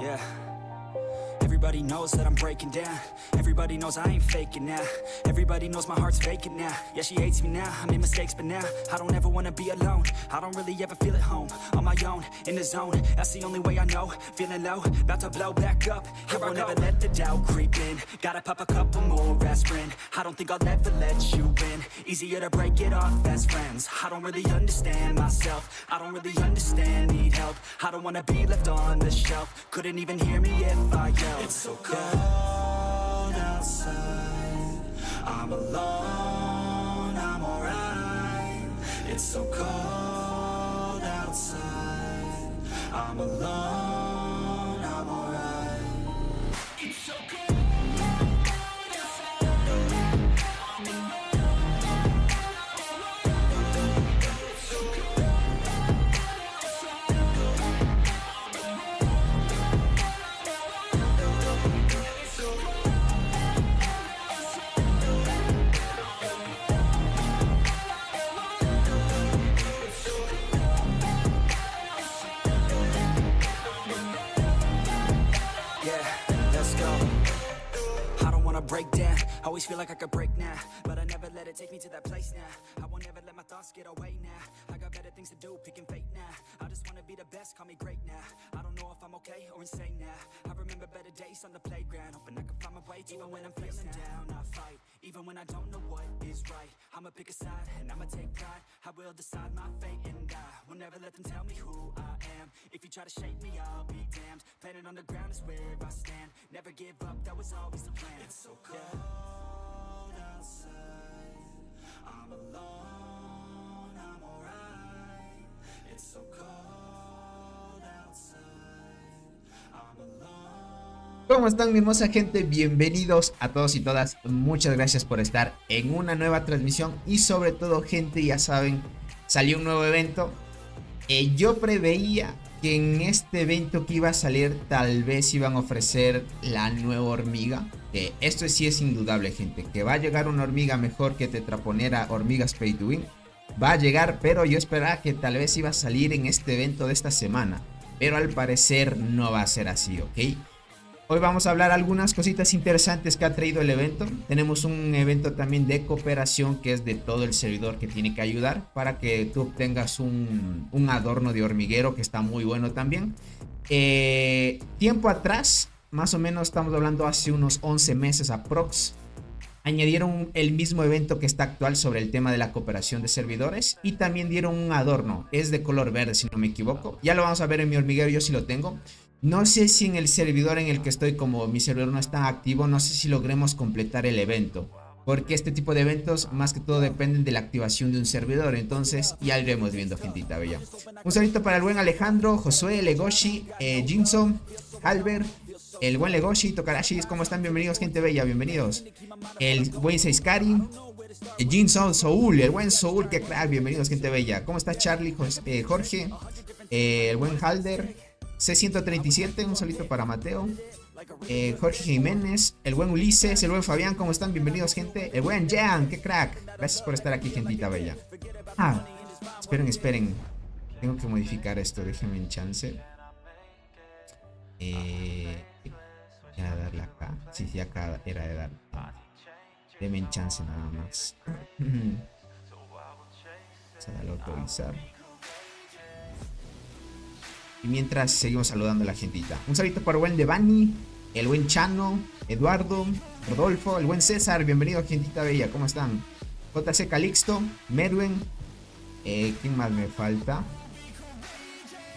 Yeah. Everybody knows that I'm breaking down. Everybody knows I ain't faking now. Everybody knows my heart's vacant now. Yeah, she hates me now, I made mistakes but now I don't ever wanna be alone. I don't really ever feel at home. On my own, in the zone, that's the only way I know. Feeling low, about to blow back up. Here I won't ever let the doubt creep in. Gotta pop a couple more aspirin. I don't think I'll ever let you in. Easier to break it off as friends. I don't really understand myself. I don't really understand, need help. I don't wanna be left on the shelf. Couldn't even hear me if I yelled. It's so cold outside. I'm alone, I'm alright. It's so cold outside. I'm alone, I'm alright. It's so cold outside. Break down, always feel like I could break now, but I never let it take me to that place now. I won't ever let my thoughts get away now. I got better things to do, picking fate now. I just wanna be the best, call me great now. I don't know if I'm okay or insane now. I remember better days on the playground, hoping I can find my way even when I'm feeling down. I fight, even when I don't know what is right. I'ma pick a side and I'ma take pride. I will decide my fate and I will never let them tell me who I am. If you try to shake me, I'll be damned. Planet on the ground is where I stand. Never give up, that was always the plan. It's so cold outside. I'm alone, I'm alright. It's so cold outside. I'm alone. ¿Cómo están, mi hermosa gente? Bienvenidos a todos y todas. Muchas gracias por estar en una nueva transmisión. Y sobre todo, gente, ya saben, salió un nuevo evento. Yo preveía que en este evento que iba a salir tal vez iban a ofrecer la nueva hormiga. Esto sí es indudable, gente, que va a llegar una hormiga mejor que Tetraponera Hormigas Pay to Win. Va a llegar, pero yo esperaba que tal vez iba a salir en este evento de esta semana. Pero al parecer no va a ser así, ¿ok? Hoy vamos a hablar algunas cositas interesantes que ha traído el evento. Tenemos un evento también de cooperación que es de todo el servidor que tiene que ayudar para que tú obtengas un adorno de hormiguero que está muy bueno también. Tiempo atrás, más o menos estamos hablando hace unos 11 meses aprox, añadieron el mismo evento que está actual sobre el tema de la cooperación de servidores y también dieron un adorno. Es de color verde si no me equivoco. Ya lo vamos a ver en mi hormiguero, yo sí lo tengo. No sé si en el servidor en el que estoy, como mi servidor no está activo, no sé si logremos completar el evento. Porque este tipo de eventos más que todo dependen de la activación de un servidor. Entonces ya iremos viendo, gentita bella. Un saludito para el buen Alejandro, Josué, Legoshi, Jinson, Halber, el buen Legoshi, Tokarashis. ¿Cómo están? Bienvenidos, gente bella, bienvenidos. El buen Seiskari, Jinson, Soul, el buen Soul, que crack, bienvenidos, gente bella. ¿Cómo está Charlie, Jorge, el buen Halder, C137, un saludito para Mateo, Jorge Jiménez, el buen Ulises, el buen Fabián, ¿cómo están? Bienvenidos, gente. El buen Jan, qué crack. Gracias por estar aquí, gentita bella. Esperen. Tengo que modificar esto, déjenme en chance. Era darle acá. Sí, acá era de darle. Denme en chance nada más. Vamos a darle a autorizar. Y mientras seguimos saludando a la gentita. Un saludito para el buen Devani, el buen Chano, Eduardo, Rodolfo, el buen César. Bienvenido, gentita bella. ¿Cómo están? JC Calixto, Merwen. ¿Quién más me falta?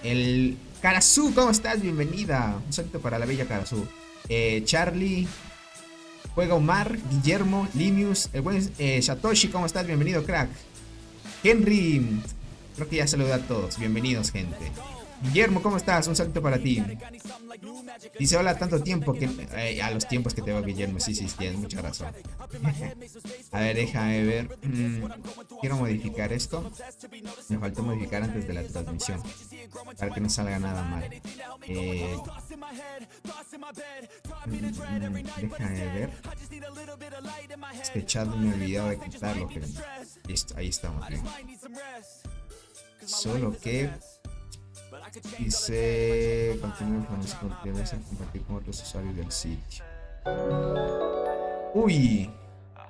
El Karasu, ¿cómo estás? Bienvenida. Un saludito para la bella Karasu. Charlie, Juega Omar, Guillermo, Limius, el buen Satoshi, ¿cómo estás? Bienvenido, crack. Henry, creo que ya saludé a todos. Bienvenidos, gente. Guillermo, ¿cómo estás? Un saludo para ti. Dice hola, tanto tiempo que... a los tiempos que te veo, Guillermo. Sí, tienes mucha razón. A ver, déjame ver. Quiero modificar esto. Me faltó modificar antes de la transmisión para que no salga nada mal. Déjame ver. Este chat me he olvidado de quitarlo, pero... Listo, ahí estamos bien. Solo que... Dice, continúa información con previa compartir con otros usuarios del sitio. Uy,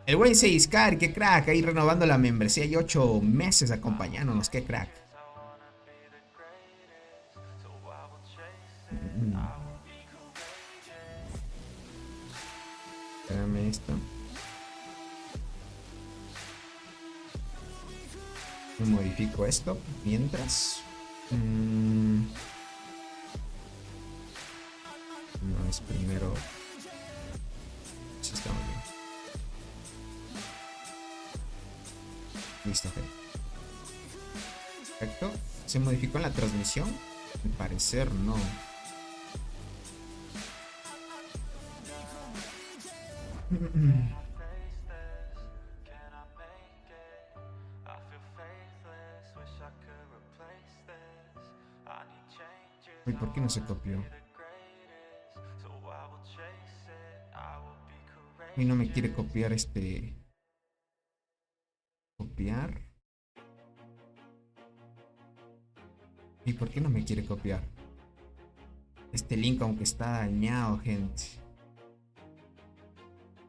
el buen 6K, qué crack, ahí renovando la membresía y 8 meses acompañándonos, qué crack. Espérame esto. Yo modifico esto mientras. No es primero. Sí, estamos bien. Listo, ok. Perfecto. ¿Se modificó en la transmisión? Al parecer no. Uy, ¿por qué no se copió? Uy, no me quiere copiar este. Copiar. ¿Y por qué no me quiere copiar? Este link, aunque está dañado, gente.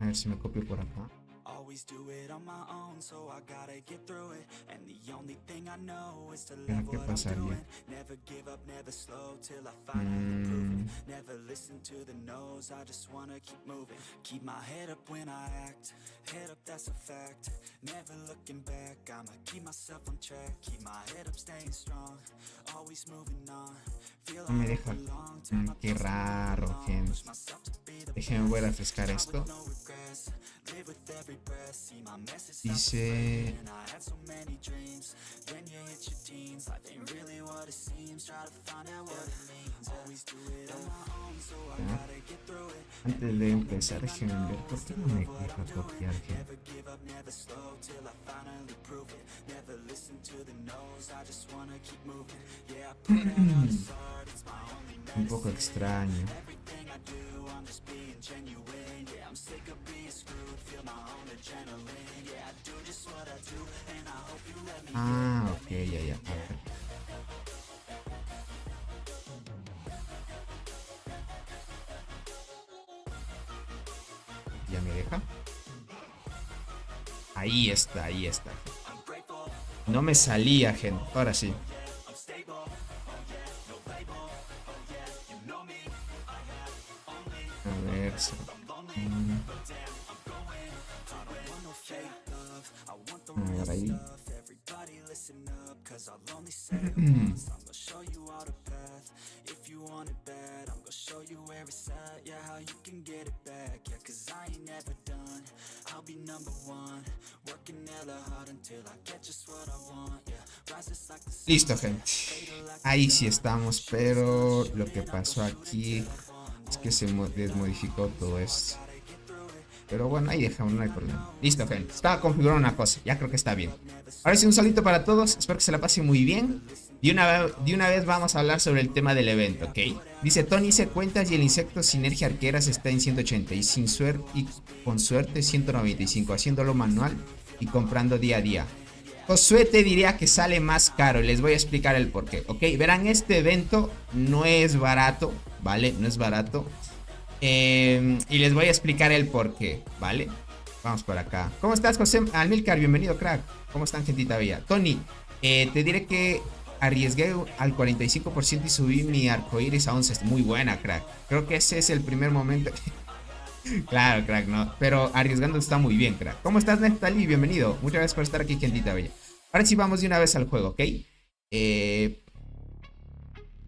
A ver si me copio por acá. ¿Qué pasaría? No me deja. Qué raro, gente. Déjenme voy a refrescar esto. Dice. Antes de empezar, déjenme ver por qué no me deja copiar, gente. Un poco extraño. Ah, ok, ya. ¿Ya me deja? Ahí está. No me salía, gente. Ahora sí. A ver. A ver ahí. Listo, gente. Ahí sí estamos, pero lo que pasó aquí es que se desmodificó todo esto. Pero bueno, ahí dejamos, no hay problema. Listo, gente. Estaba configurando una cosa. Ya creo que está bien. Ahora sí, un saludito para todos. Espero que se la pasen muy bien. De una vez vamos a hablar sobre el tema del evento, ¿ok? Dice Tony, hice cuentas y el insecto sinergia arqueras está en 180 y sin suerte y con suerte 195, haciéndolo manual y comprando día a día. Josué te diría que sale más caro y les voy a explicar el porqué, ¿ok? Verán, este evento no es barato, ¿vale? No es barato. Y les voy a explicar el porqué, ¿vale? Vamos por acá. ¿Cómo estás, José Almilcar? Bienvenido, crack. ¿Cómo están, gentita bella? Tony, te diré que arriesgué al 45% y subí mi arcoiris a 11. Muy buena, crack. Creo que ese es el primer momento. Claro, crack, no. Pero arriesgando está muy bien, crack. ¿Cómo estás, Neftali? Bienvenido. Muchas gracias por estar aquí, gentita bella. Ahora sí vamos de una vez al juego, ¿ok?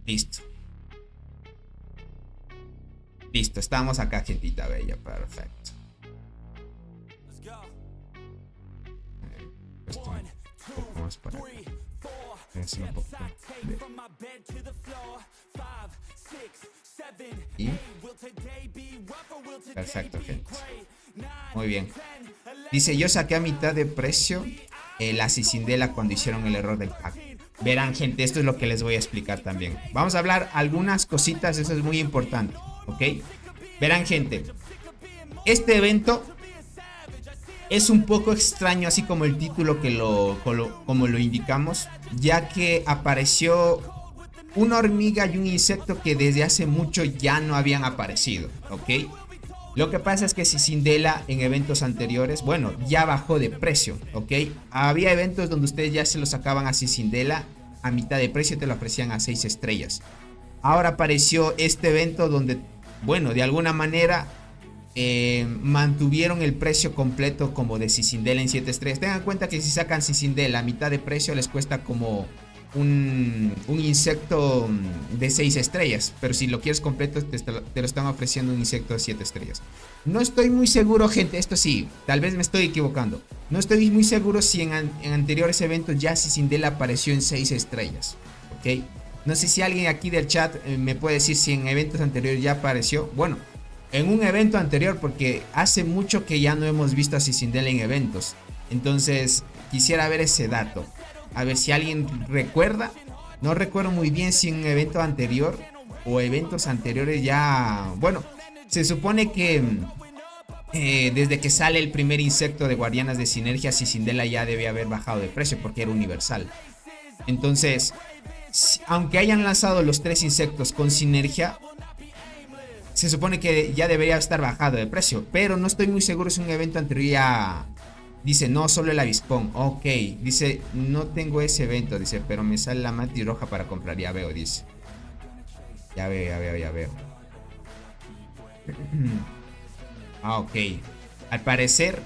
Listo. Listo, estamos acá, gentita bella. Perfecto. Esto un poco más para acá. Un poco. Y perfecto, gente. Muy bien. Dice, yo saqué a mitad de precio la Cicindela cuando hicieron el error del pack. Verán, gente, esto es lo que les voy a explicar también. Vamos a hablar algunas cositas, eso es muy importante, ¿ok? Verán, gente, este evento es un poco extraño, así como el título que como lo indicamos, ya que apareció una hormiga y un insecto que desde hace mucho ya no habían aparecido, ¿ok? Lo que pasa es que Cicindela en eventos anteriores, bueno, ya bajó de precio, ¿ok? Había eventos donde ustedes ya se lo sacaban a Cicindela a mitad de precio, te lo ofrecían a 6 estrellas. Ahora apareció este evento donde, bueno, de alguna manera mantuvieron el precio completo como de Cicindela en 7 estrellas. Tengan en cuenta que si sacan Cicindela a mitad de precio les cuesta como un insecto de 6 estrellas. Pero si lo quieres completo te lo están ofreciendo un insecto de 7 estrellas. No estoy muy seguro, gente, esto sí, tal vez me estoy equivocando. No estoy muy seguro si en anteriores eventos ya Cicindela apareció en 6 estrellas, ¿ok? No sé si alguien aquí del chat me puede decir si en eventos anteriores ya apareció. Bueno, en un evento anterior, porque hace mucho que ya no hemos visto a Cicindela en eventos. Entonces quisiera ver ese dato. A ver si alguien recuerda. No recuerdo muy bien si en un evento anterior o eventos anteriores ya... Bueno, se supone que desde que sale el primer insecto de Guardianas de Sinergia, Cicindela ya debe haber bajado de precio porque era universal. Entonces, aunque hayan lanzado los 3 insectos con sinergia, se supone que ya debería estar bajado de precio. Pero no estoy muy seguro si un evento anterior ya... Dice, no, solo el avispón. Ok, dice, no tengo ese evento. Dice, pero me sale la mantis roja para comprar. Ya veo, dice. Ya veo. Ah, ok. Al parecer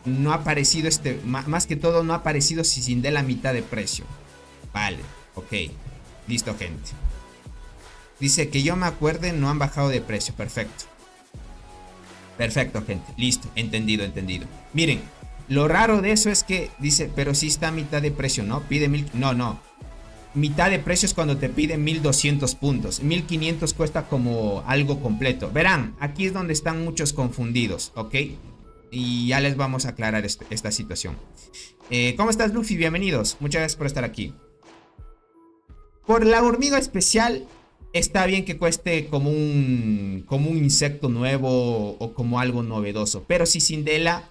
no ha aparecido más que todo no ha aparecido Cicindela a mitad de precio. Vale, ok. Listo, gente. Dice que yo me acuerde, no han bajado de precio. Perfecto. Perfecto, gente. Listo. Entendido. Miren, lo raro de eso es que dice, pero sí está a mitad de precio, ¿no? Pide 1000. No. Mitad de precio es cuando te piden 1200 puntos. 1500 cuesta como algo completo. Verán, aquí es donde están muchos confundidos, ¿ok? Y ya les vamos a aclarar esta situación. ¿Cómo estás, Luffy? Bienvenidos. Muchas gracias por estar aquí. Por la hormiga especial, está bien que cueste como un insecto nuevo o como algo novedoso. Pero Cicindela,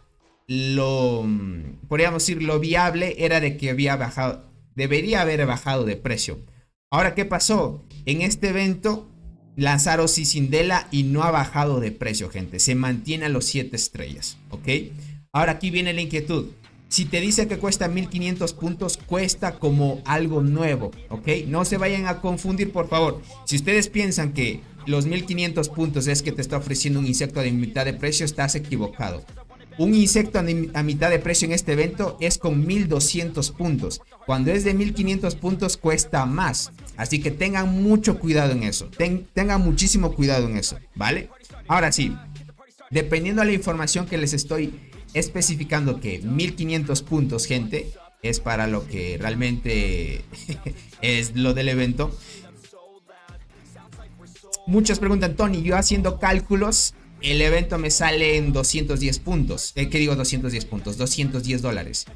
podríamos decir, lo viable era de que debería haber bajado de precio. Ahora, ¿qué pasó? En este evento lanzaron Cicindela y no ha bajado de precio, gente. Se mantiene a los 7 estrellas, ¿ok? Ahora aquí viene la inquietud. Si te dice que cuesta 1500 puntos, cuesta como algo nuevo, ¿ok? No se vayan a confundir, por favor. Si ustedes piensan que los 1500 puntos es que te está ofreciendo un insecto de mitad de precio, estás equivocado. Un insecto a mitad de precio en este evento es con 1200 puntos. Cuando es de 1500 puntos cuesta más. Así que tengan mucho cuidado en eso. Tengan muchísimo cuidado en eso, ¿vale? Ahora sí, dependiendo de la información que les estoy especificando, que 1500 puntos, gente, es para lo que realmente es lo del evento. Muchos preguntan, Tony, yo haciendo cálculos, el evento me sale en 210 puntos. ¿Qué digo 210 puntos? 210 dólares.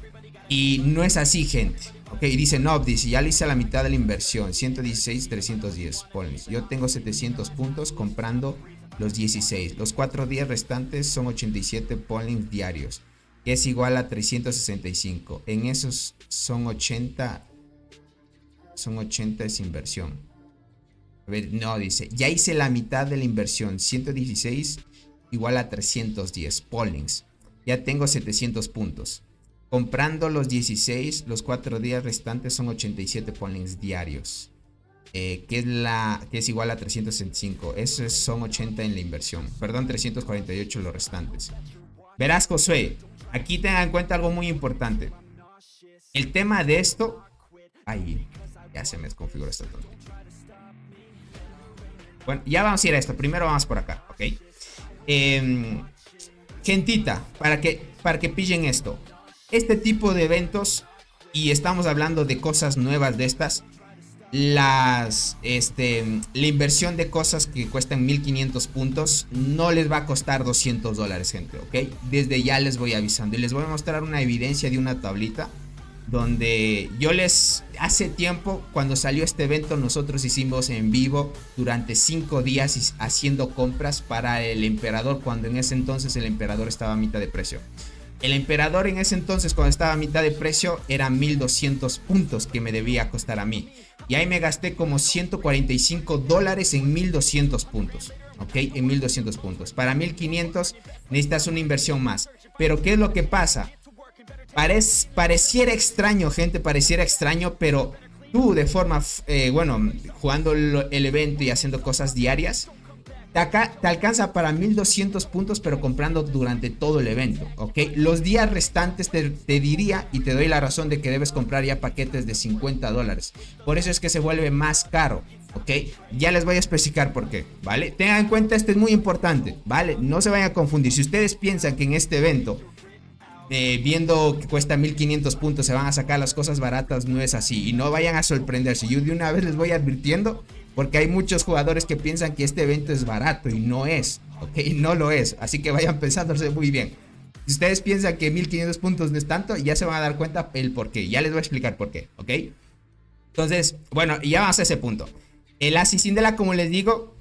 Y no es así, gente. Ok, dice, no, dice, ya le hice la mitad de la inversión. 116, 310. Ponles. Yo tengo 700 puntos comprando los 16. Los 4 días restantes son 87 pollings diarios, que es igual a 365. En esos son 80. Son 80 es inversión. A ver, no, dice, ya hice la mitad de la inversión. 116 igual a 310 pollings. Ya tengo 700 puntos. Comprando los 16, los 4 días restantes son 87 pollings diarios. Que es igual a 365. Esos son 80 en la inversión. Perdón, 348 los restantes. Verás, Josué, aquí tengan en cuenta algo muy importante. El tema de esto... Ahí, ya se me desconfiguró esta tontería. Bueno, ya vamos a ir a esto. Primero vamos por acá, ¿ok? Gentita, para que pillen esto. Este tipo de eventos, y estamos hablando de cosas nuevas de estas, la inversión de cosas que cuestan 1500 puntos no les va a costar 200 dólares, gente, ¿ok? Desde ya les voy avisando y les voy a mostrar una evidencia de una tablita donde hace tiempo, cuando salió este evento, nosotros hicimos en vivo durante 5 días haciendo compras para el emperador, cuando en ese entonces el emperador estaba a mitad de precio. El emperador en ese entonces, cuando estaba a mitad de precio, era 1200 puntos que me debía costar a mí. Y ahí me gasté como $145 en 1200 puntos. Ok, en 1200 puntos. Para 1500 necesitas una inversión más. Pero ¿qué es lo que pasa? Pareciera extraño, gente, pareciera extraño, pero tú de forma, bueno, jugando el evento y haciendo cosas diarias, te alcanza para 1200 puntos, pero comprando durante todo el evento, ¿ok? Los días restantes te diría y te doy la razón de que debes comprar ya paquetes de $50. Por eso es que se vuelve más caro, ¿ok? Ya les voy a especificar por qué, ¿vale? Tengan en cuenta, esto es muy importante, ¿vale? No se vayan a confundir. Si ustedes piensan que en este evento, viendo que cuesta 1500 puntos, se van a sacar las cosas baratas, no es así. Y no vayan a sorprenderse. Yo de una vez les voy advirtiendo, porque hay muchos jugadores que piensan que este evento es barato y no es, ¿ok? No lo es, así que vayan pensándose muy bien. Si ustedes piensan que 1500 puntos no es tanto, ya se van a dar cuenta el por qué. Ya les voy a explicar por qué, ¿ok? Entonces, bueno, ya vamos a ese punto. El Asi Syndela, como les digo,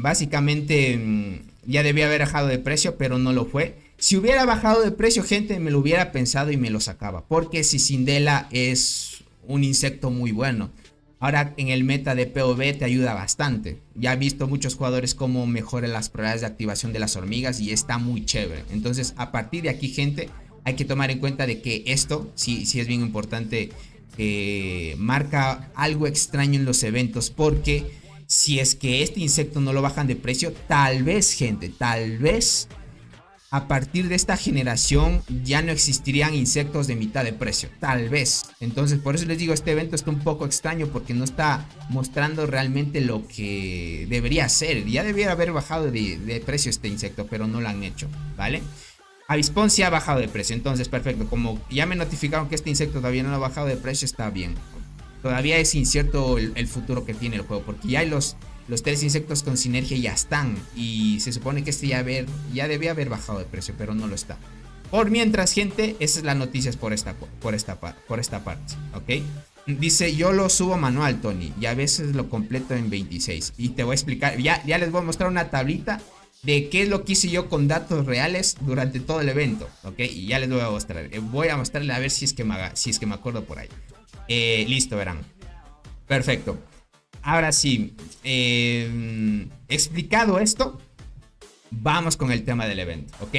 básicamente ya debía haber bajado de precio, pero no lo fue. Si hubiera bajado de precio, gente, me lo hubiera pensado y me lo sacaba, porque si Syndela es un insecto muy bueno. Ahora en el meta de PvP te ayuda bastante. Ya he visto muchos jugadores cómo mejoran las probabilidades de activación de las hormigas y está muy chévere. Entonces, a partir de aquí, gente, hay que tomar en cuenta de que esto sí es bien importante. Marca algo extraño en los eventos, porque si es que este insecto no lo bajan de precio, tal vez, gente, tal vez a partir de esta generación ya no existirían insectos de mitad de precio, tal vez. Entonces por eso les digo, este evento está un poco extraño, porque no está mostrando realmente lo que debería ser. Ya debería haber bajado de precio este insecto, pero no lo han hecho, ¿vale? Avispón sí ha bajado de precio, entonces perfecto. Como ya me notificaron que este insecto todavía no ha bajado de precio, está bien. Todavía es incierto el futuro que tiene el juego, porque ya hay los 3 insectos con sinergia ya están. Y se supone que este ya debía haber bajado de precio, pero no lo está. Por mientras, gente, esa es la noticia por esta parte, ¿ok? Dice, yo lo subo manual, Tony, y a veces lo completo en 26. Y te voy a explicar, ya les voy a mostrar una tablita de qué es lo que hice yo con datos reales durante todo el evento, ¿ok? Y ya les voy a mostrar. Voy a mostrarle a ver si es que me acuerdo por ahí. Listo, verán. Perfecto. Ahora sí, explicado esto, vamos con el tema del evento, ¿ok?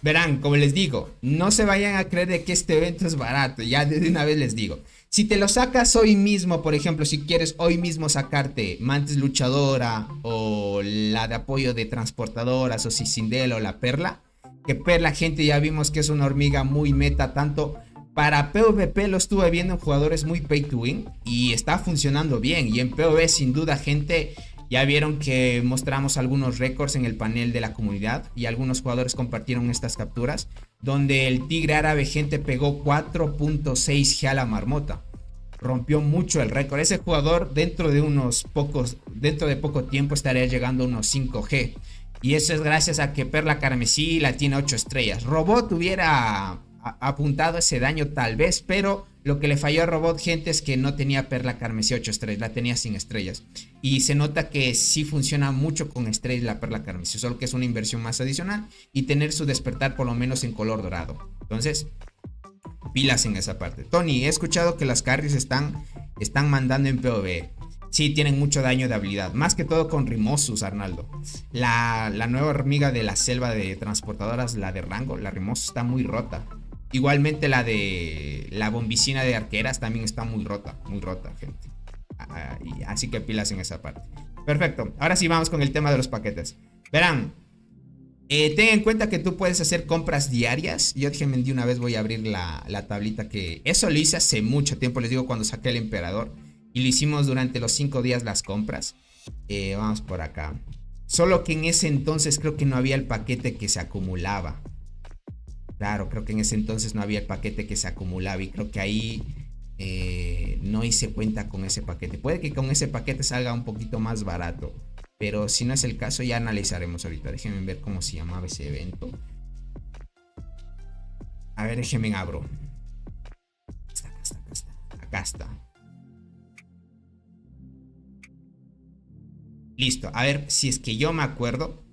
Verán, como les digo, no se vayan a creer de que este evento es barato. Ya desde una vez les digo, si te lo sacas hoy mismo, por ejemplo, si quieres hoy mismo sacarte Mantis Luchadora o la de apoyo de transportadoras, o si Syndela o la Perla, que Perla, gente, ya vimos que es una hormiga muy meta, tanto para PvP lo estuve viendo en jugadores muy pay to win y está funcionando bien. Y en PvP sin duda, gente, ya vieron que mostramos algunos récords en el panel de la comunidad y algunos jugadores compartieron estas capturas, donde el tigre árabe, gente, pegó 4.6 G a la marmota. Rompió mucho el récord. Ese jugador dentro de poco tiempo estaría llegando a unos 5 G. Y eso es gracias a que Perla Carmesí la tiene 8 estrellas. Robot hubiera apuntado ese daño tal vez, pero lo que le falló a Robot, gente, es que no tenía Perla Carmesí 8 estrellas, la tenía sin estrellas. Y se nota que sí funciona mucho con estrellas la Perla Carmesí, solo que es una inversión más adicional y tener su despertar por lo menos en color dorado. Entonces, pilas en esa parte. Tony, he escuchado que las carries están mandando en PvE. Sí, tienen mucho daño de habilidad, más que todo con Rimosus, Arnaldo. La nueva hormiga de la selva de transportadoras, la de rango, la Rimosus, está muy rota. Igualmente la de la bombicina de arqueras también está muy rota, gente. Así que pilas en esa parte. Perfecto, ahora sí vamos con el tema de los paquetes. Verán, ten en cuenta que tú puedes hacer compras diarias. Yo déjenme de una vez voy a abrir la tablita, que eso lo hice hace mucho tiempo, les digo, cuando saqué el emperador. Y lo hicimos durante los 5 días las compras. Vamos por acá. Solo que en ese entonces creo que no había el paquete que se acumulaba. Claro, creo que en ese entonces no había el paquete que se acumulaba. Y creo que ahí no hice cuenta con ese paquete. Puede que con ese paquete salga un poquito más barato. Pero si no es el caso, ya analizaremos ahorita. Déjenme ver cómo se llamaba ese evento. A ver, déjenme abro. Acá está. Listo, a ver si es que yo me acuerdo.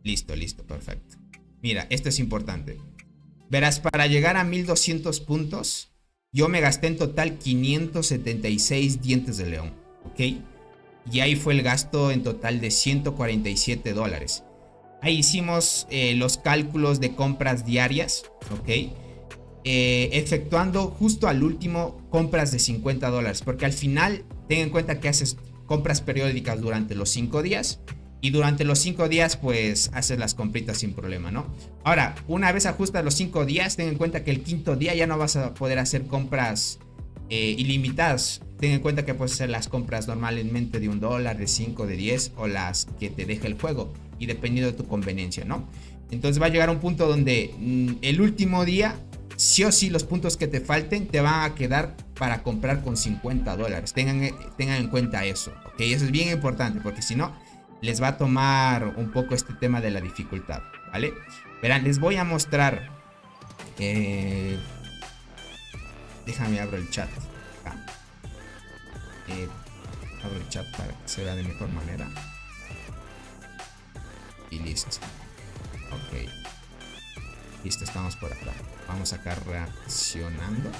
Listo, perfecto. Mira, esto es importante. Verás, para llegar a 1200 puntos, yo me gasté en total 576 dientes de león, ¿ok? Y ahí fue el gasto en total de $147. Ahí hicimos los cálculos de compras diarias, ¿ok? Efectuando justo al último compras de $50, porque al final ten en cuenta que haces compras periódicas durante los 5 días y durante los 5 días pues haces las compritas sin problema, ¿no? Ahora, una vez ajustas los 5 días, ten en cuenta que el quinto día ya no vas a poder hacer compras ilimitadas. Ten en cuenta que puedes hacer las compras normalmente de $1, de 5, de 10 o las que te deje el juego y dependiendo de tu conveniencia, ¿no? Entonces va a llegar un punto donde el último día sí o sí los puntos que te falten te van a quedar para comprar con $50. Tengan en cuenta eso, ¿ok? Eso es bien importante porque si no les va a tomar un poco este tema de la dificultad, ¿vale? Verán, les voy a mostrar. Déjame abro el chat. Abro el chat para que se vea de mejor manera. Y listo. Ok. Listo, estamos por acá. Vamos acá reaccionando.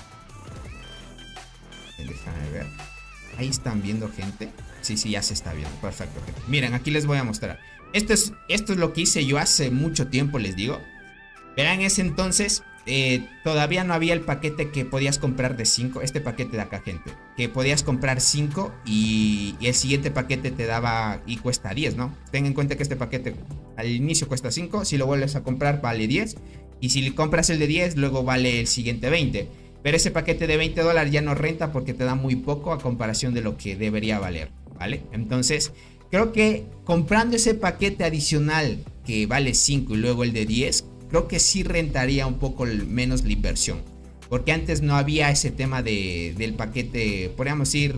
Déjame ver. Ahí están viendo gente. Sí, ya se está viendo. Perfecto, gente. Miren, aquí les voy a mostrar. Esto es lo que hice yo hace mucho tiempo, les digo. Verán, ese entonces todavía no había el paquete que podías comprar de 5. Este paquete de acá, gente. Que podías comprar 5 y el siguiente paquete te daba y cuesta 10, ¿no? Ten en cuenta que este paquete al inicio cuesta 5. Si lo vuelves a comprar vale 10. Y si compras el de 10, luego vale el siguiente 20. Pero ese paquete de $20 ya no renta porque te da muy poco a comparación de lo que debería valer, ¿vale? Entonces, creo que comprando ese paquete adicional que vale 5 y luego el de 10, creo que sí rentaría un poco menos la inversión. Porque antes no había ese tema del paquete, podríamos decir,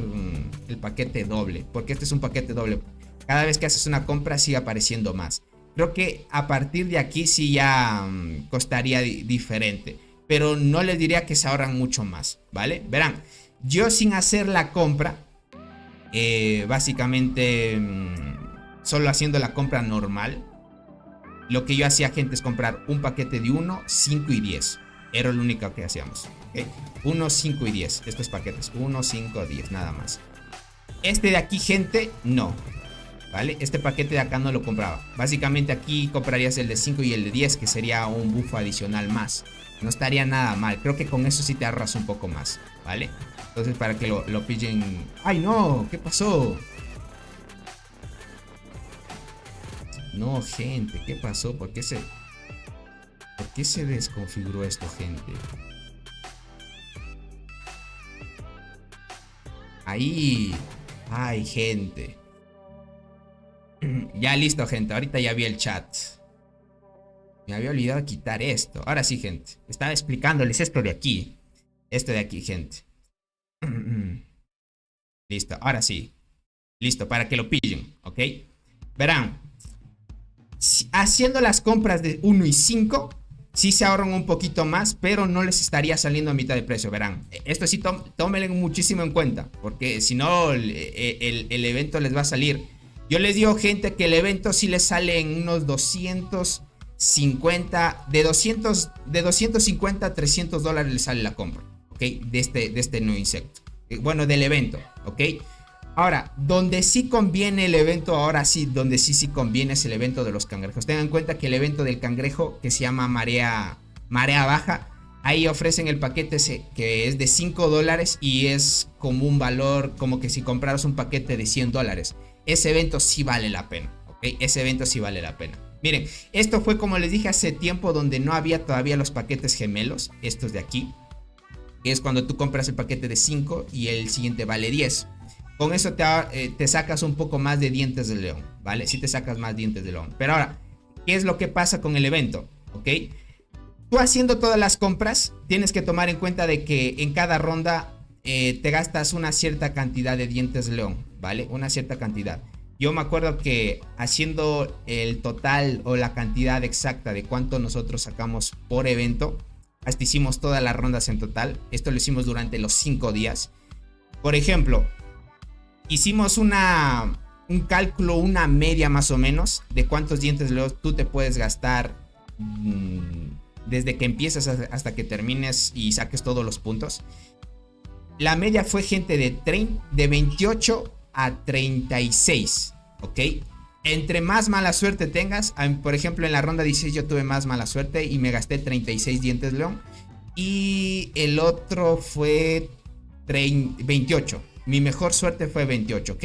el paquete doble. Porque este es un paquete doble. Cada vez que haces una compra sigue apareciendo más. Creo que a partir de aquí sí ya costaría diferente. Pero no les diría que se ahorran mucho más, ¿vale? Verán, yo sin hacer la compra, básicamente solo haciendo la compra normal, lo que yo hacía, gente, es comprar un paquete de 1, 5 y 10. Era lo único que hacíamos, ¿ok? 1, 5 y 10, estos paquetes, 1, 5, 10, nada más. Este de aquí, gente, no, ¿vale? Este paquete de acá no lo compraba. Básicamente aquí comprarías el de 5 y el de 10, que sería un buff adicional más. No estaría nada mal. Creo que con eso sí te ahorras un poco más, ¿vale? Entonces para que lo pillen. ¡Ay, no! ¿Qué pasó? No, gente, ¿qué pasó? ¿Por qué se desconfiguró esto, gente? Ahí. ¡Ay, gente! Ya listo, gente. Ahorita ya vi el chat. Me había olvidado quitar esto. Ahora sí, gente. Estaba explicándoles esto de aquí. Esto de aquí, gente. Listo, ahora sí. Listo, para que lo pillen, ¿ok? Verán. Haciendo las compras de 1 y 5, sí se ahorran un poquito más, pero no les estaría saliendo a mitad de precio. Verán, esto sí tómenlo muchísimo en cuenta, porque si no el evento les va a salir. Yo les digo, gente, que el evento sí les sale en unos 250, de 250 a $300 les sale la compra, ¿ok? De este nuevo insecto. Bueno, del evento, ¿ok? Ahora, donde sí conviene el evento, ahora sí, donde sí conviene es el evento de los cangrejos. Tengan en cuenta que el evento del cangrejo, que se llama marea baja, ahí ofrecen el paquete que es de $5 y es como un valor, como que si compraras un paquete de $100. Ese evento sí vale la pena, ¿ok? Ese evento sí vale la pena. Miren, esto fue como les dije hace tiempo donde no había todavía los paquetes gemelos, estos de aquí. Que es cuando tú compras el paquete de 5 y el siguiente vale 10. Con eso te sacas un poco más de dientes de león, ¿vale? Sí te sacas más dientes de león. Pero ahora, ¿qué es lo que pasa con el evento? ¿Ok? Tú haciendo todas las compras, tienes que tomar en cuenta de que en cada ronda te gastas una cierta cantidad de dientes de león, ¿vale? Una cierta cantidad. Yo me acuerdo que haciendo el total o la cantidad exacta de cuánto nosotros sacamos por evento, hasta hicimos todas las rondas en total. Esto lo hicimos durante los 5 días. Por ejemplo, hicimos un cálculo, una media más o menos de cuántos dientes de león tú te puedes gastar desde que empiezas hasta que termines y saques todos los puntos. La media fue, gente, de 28 a 36, ¿ok? Entre más mala suerte tengas, por ejemplo, en la ronda 16 yo tuve más mala suerte y me gasté 36 dientes de león. Y el otro fue 28. Mi mejor suerte fue 28, ¿ok?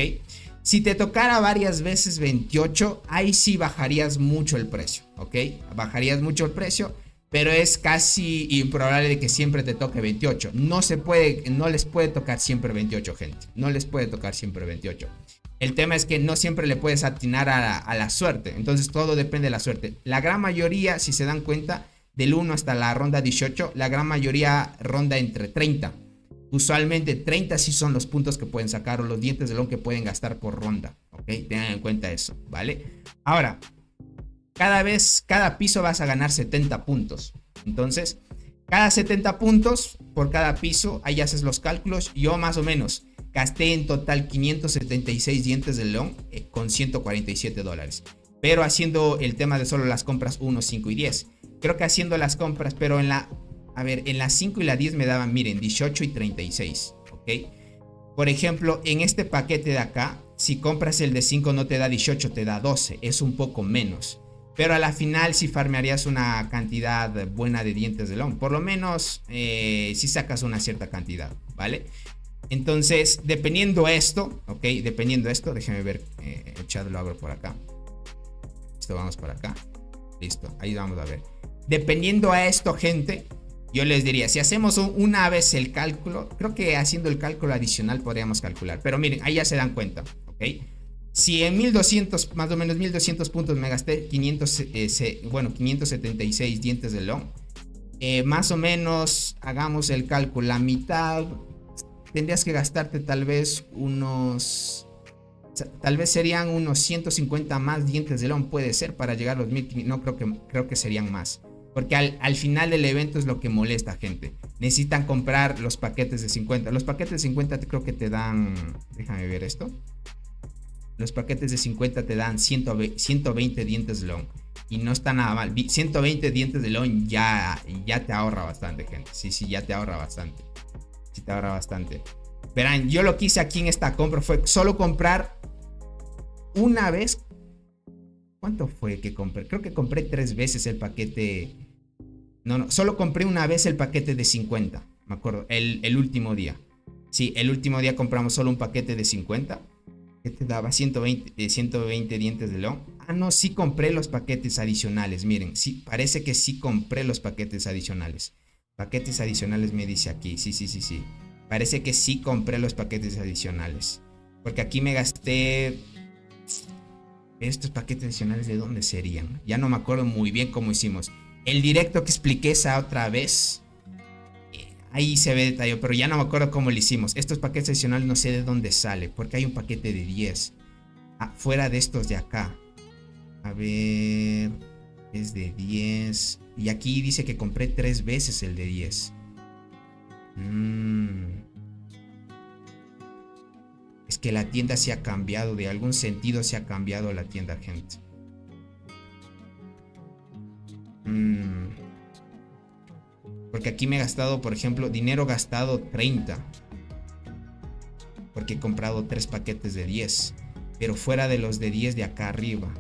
Si te tocara varias veces 28, ahí sí bajarías mucho el precio, ¿ok? Bajarías mucho el precio, pero es casi improbable de que siempre te toque 28. No les puede tocar siempre 28, gente. No les puede tocar siempre 28. El tema es que no siempre le puedes atinar a la suerte. Entonces todo depende de la suerte. La gran mayoría, si se dan cuenta, del 1 hasta la ronda 18, la gran mayoría ronda entre 30. Usualmente 30 sí son los puntos que pueden sacar o los dientes de león que pueden gastar por ronda. ¿Ok? Tengan en cuenta eso, ¿vale? Ahora, cada piso vas a ganar 70 puntos. Entonces, cada 70 puntos por cada piso, ahí haces los cálculos. Yo más o menos gasté en total 576 dientes de león con $147. Pero haciendo el tema de solo las compras 1, 5 y 10. Creo que haciendo las compras, pero en las 5 y la 10 me daban, miren, 18 y 36, ¿ok? Por ejemplo, en este paquete de acá, si compras el de 5 no te da 18, te da 12, es un poco menos. Pero a la final sí farmearías una cantidad buena de dientes de león. Por lo menos si sacas una cierta cantidad, ¿vale? Entonces, dependiendo esto, ¿ok? Dependiendo esto, déjenme ver, el chat lo abro por acá. Listo, vamos por acá. Listo, ahí vamos a ver. Dependiendo a esto, gente, yo les diría, si hacemos una vez el cálculo, creo que haciendo el cálculo adicional podríamos calcular. Pero miren, ahí ya se dan cuenta, ¿ok? Si en 1200, más o menos 1200 puntos me gasté 576 dientes de león. Más o menos, hagamos el cálculo, la mitad, tendrías que gastarte tal vez serían unos 150 más dientes de león, puede ser, para llegar a los 1500. No, creo que serían más. Porque al final del evento es lo que molesta, gente. Necesitan comprar los paquetes de 50. Los paquetes de 50 creo que te dan... Déjame ver esto. Los paquetes de 50 te dan 120 dientes de león. Y no está nada mal. 120 dientes de león ya te ahorra bastante, gente. Sí, ya te ahorra bastante. Sí te ahorra bastante. Verán, yo lo que hice aquí en esta compra fue solo comprar una vez. ¿Cuánto fue que compré? Creo que compré 3 veces el paquete. No, solo compré una vez el paquete de 50. Me acuerdo, el último día. Sí, el último día compramos solo un paquete de 50. Que te daba 120 dientes de león. Ah, no, sí compré los paquetes adicionales. Miren, sí, parece que sí compré los paquetes adicionales. Paquetes adicionales me dice aquí. Sí. Parece que sí compré los paquetes adicionales. Porque aquí me gasté... Estos paquetes adicionales, ¿de dónde serían? Ya no me acuerdo muy bien cómo hicimos. El directo que expliqué esa otra vez, ahí se ve detallado, pero ya no me acuerdo cómo lo hicimos. Estos paquetes adicionales no sé de dónde sale, porque hay un paquete de 10. Fuera de estos de acá. A ver, es de 10. Y aquí dice que compré 3 veces el de 10. Es que la tienda se ha cambiado, de algún sentido se ha cambiado la tienda, gente. Porque aquí me he gastado, por ejemplo, dinero gastado 30. Porque he comprado 3 paquetes de 10. Pero fuera de los de 10 de acá arriba.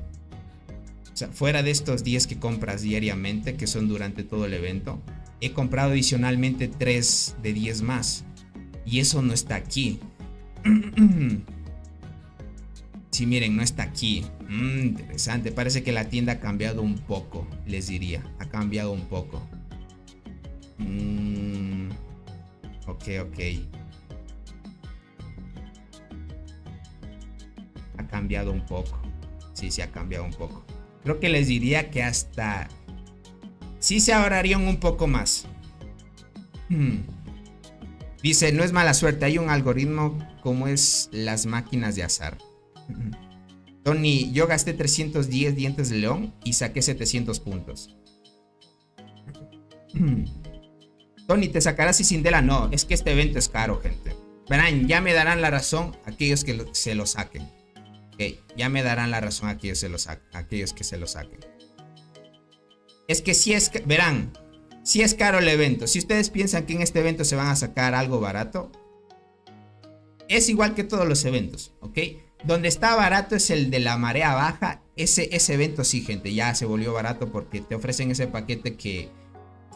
O sea, fuera de estos 10 que compras diariamente, que son durante todo el evento, he comprado adicionalmente 3 de 10 más. Y eso no está aquí. Sí, miren, no está aquí. Interesante. Parece que la tienda ha cambiado un poco, les diría. Ha cambiado un poco. Ok. Ha cambiado un poco. Sí, ha cambiado un poco. Creo que les diría que hasta... sí se ahorrarían un poco más. Dice, no es mala suerte, hay un algoritmo como es las máquinas de azar. Tony, yo gasté 310 dientes de león y saqué 700 puntos. Tony, ¿te sacarás y Sindela? No, es que este evento es caro, gente. Verán, ya me darán la razón aquellos que se lo saquen. Ok, ya me darán la razón aquellos que se lo saquen. Es que si es... verán, si es caro el evento. Si ustedes piensan que en este evento se van a sacar algo barato, es igual que todos los eventos, ¿ok? Donde está barato es el de la marea baja. Ese evento sí, gente, ya se volvió barato porque te ofrecen ese paquete que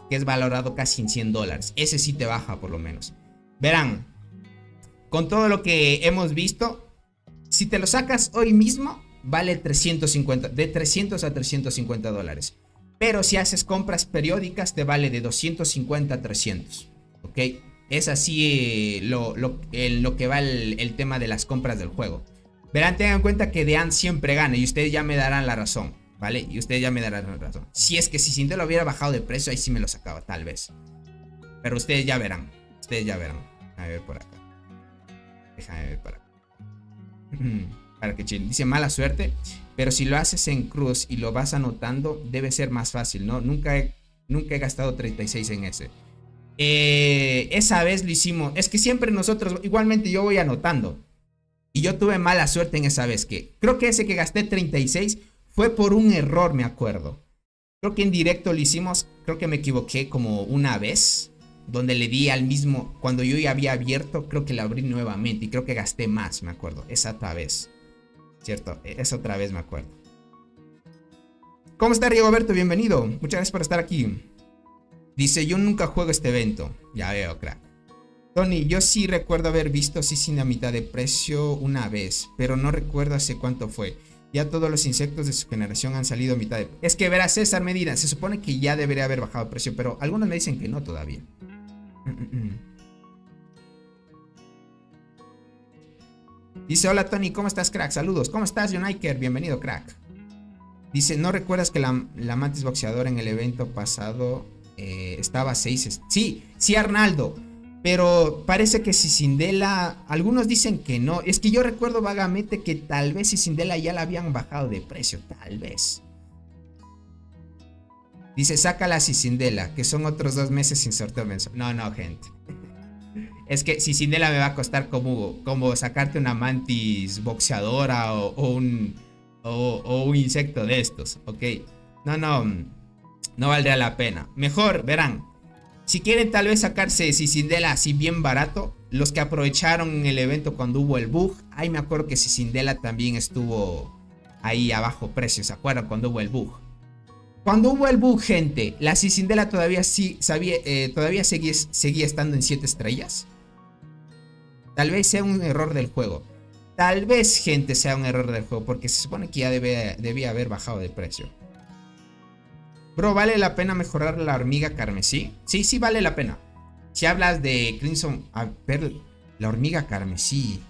es valorado casi en $100. Ese sí te baja por lo menos. Verán, con todo lo que hemos visto, si te lo sacas hoy mismo, vale 350, de 300 a 350 dólares. Pero si haces compras periódicas, te vale de 250 a 300, ¿ok? Es así lo que va el tema de las compras del juego. Verán, tengan en cuenta que Dean siempre gana y ustedes ya me darán la razón, ¿vale? Y ustedes ya me darán la razón. Si es que si Sindel lo hubiera bajado de precio, ahí sí me lo sacaba, tal vez. Pero ustedes ya verán. Ustedes ya verán. A ver por acá. Déjame ver por acá. Para que chill. Dice mala suerte. Pero si lo haces en cruz y lo vas anotando, debe ser más fácil, ¿no? Nunca he gastado 36 en ese. Esa vez lo hicimos. Es que siempre nosotros, igualmente yo voy anotando. Y yo tuve mala suerte en esa vez. Creo que ese que gasté 36 fue por un error, me acuerdo. Creo que en directo lo hicimos. Creo que me equivoqué como una vez. Donde le di al mismo. Cuando yo ya había abierto, creo que lo abrí nuevamente. Y creo que gasté más, me acuerdo. Esa otra vez. ¿Cierto? Esa otra vez me acuerdo. ¿Cómo está Rigoberto? Bienvenido. Muchas gracias por estar aquí. Dice, yo nunca juego este evento. Ya veo, crack. Tony, yo sí recuerdo haber visto Sissin a mitad de precio una vez, pero no recuerdo hace cuánto fue. Ya todos los insectos de su generación han salido a mitad de... Es que verás, César Medina, se supone que ya debería haber bajado el precio, pero algunos me dicen que no todavía. Dice, hola Tony, ¿cómo estás, crack? Saludos. ¿Cómo estás, Joniker? Bienvenido, crack. Dice, ¿no recuerdas que la mantis boxeador en el evento pasado estaba a 6? Sí, Arnaldo. Pero parece que Sisindela, algunos dicen que no. Es que yo recuerdo vagamente que tal vez Sisindela ya la habían bajado de precio, tal vez. Dice, saca la Sisindela, que son otros 2 meses sin sorteo mensual. No, gente. Es que Sisindela me va a costar como sacarte una mantis boxeadora o un insecto de estos, ¿ok? No valdría la pena. Mejor, verán. Si quieren tal vez sacarse Sisindela así bien barato, los que aprovecharon en el evento cuando hubo el bug, ahí me acuerdo que Sisindela también estuvo ahí a bajo precio, ¿se acuerdan? Cuando hubo el bug. Cuando hubo el bug, gente, la Sisindela todavía seguía estando en 7 estrellas. Tal vez sea un error del juego. Tal vez, gente, sea un error del juego, porque se supone que ya debía haber bajado de precio. Bro, ¿vale la pena mejorar la hormiga carmesí? Sí, vale la pena. Si hablas de Crimson... A ver, la hormiga carmesí.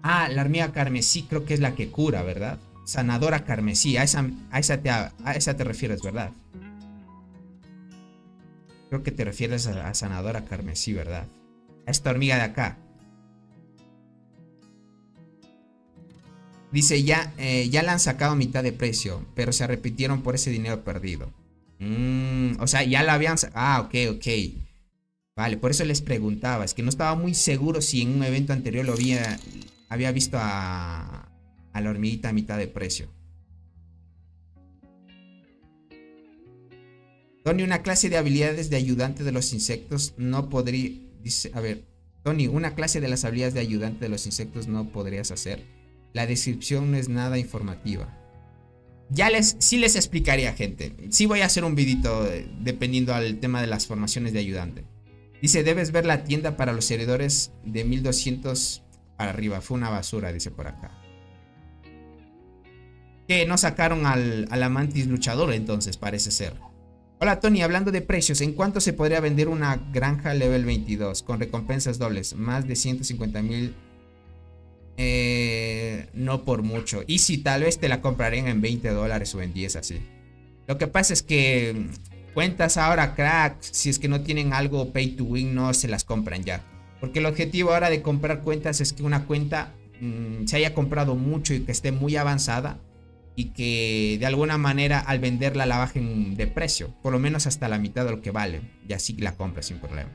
Ah, la hormiga carmesí creo que es la que cura, ¿verdad? Sanadora carmesí. A esa te refieres, ¿verdad? Creo que te refieres a sanadora carmesí, ¿verdad? A esta hormiga de acá. Dice, ya la han sacado a mitad de precio, pero se arrepintieron por ese dinero perdido. O sea, ya la habían... Ah, ok. Vale, por eso les preguntaba. Es que no estaba muy seguro si en un evento anterior lo había visto a la hormiguita a mitad de precio. Tony, una clase de habilidades de ayudante de los insectos no podría... Dice, a ver, Tony, una clase de las habilidades de ayudante de los insectos no podrías hacer. La descripción no es nada informativa. Sí les explicaría, gente. Sí voy a hacer un videito dependiendo al tema de las formaciones de ayudante. Dice, debes ver la tienda para los heredores de 1200 para arriba. Fue una basura, dice por acá. Que no sacaron al mantis luchador entonces, parece ser. Hola Tony, hablando de precios, ¿en cuánto se podría vender una granja level 22 con recompensas dobles? Más de 150,000. No por mucho. Y si tal vez te la comprarían en $20 o en 10 así. Lo que pasa es que cuentas ahora, crack, si es que no tienen algo pay to win, no se las compran ya. Porque el objetivo ahora de comprar cuentas es que una cuenta se haya comprado mucho y que esté muy avanzada. Y que de alguna manera al venderla la bajen de precio. Por lo menos hasta la mitad de lo que vale. Y así la compras sin problema.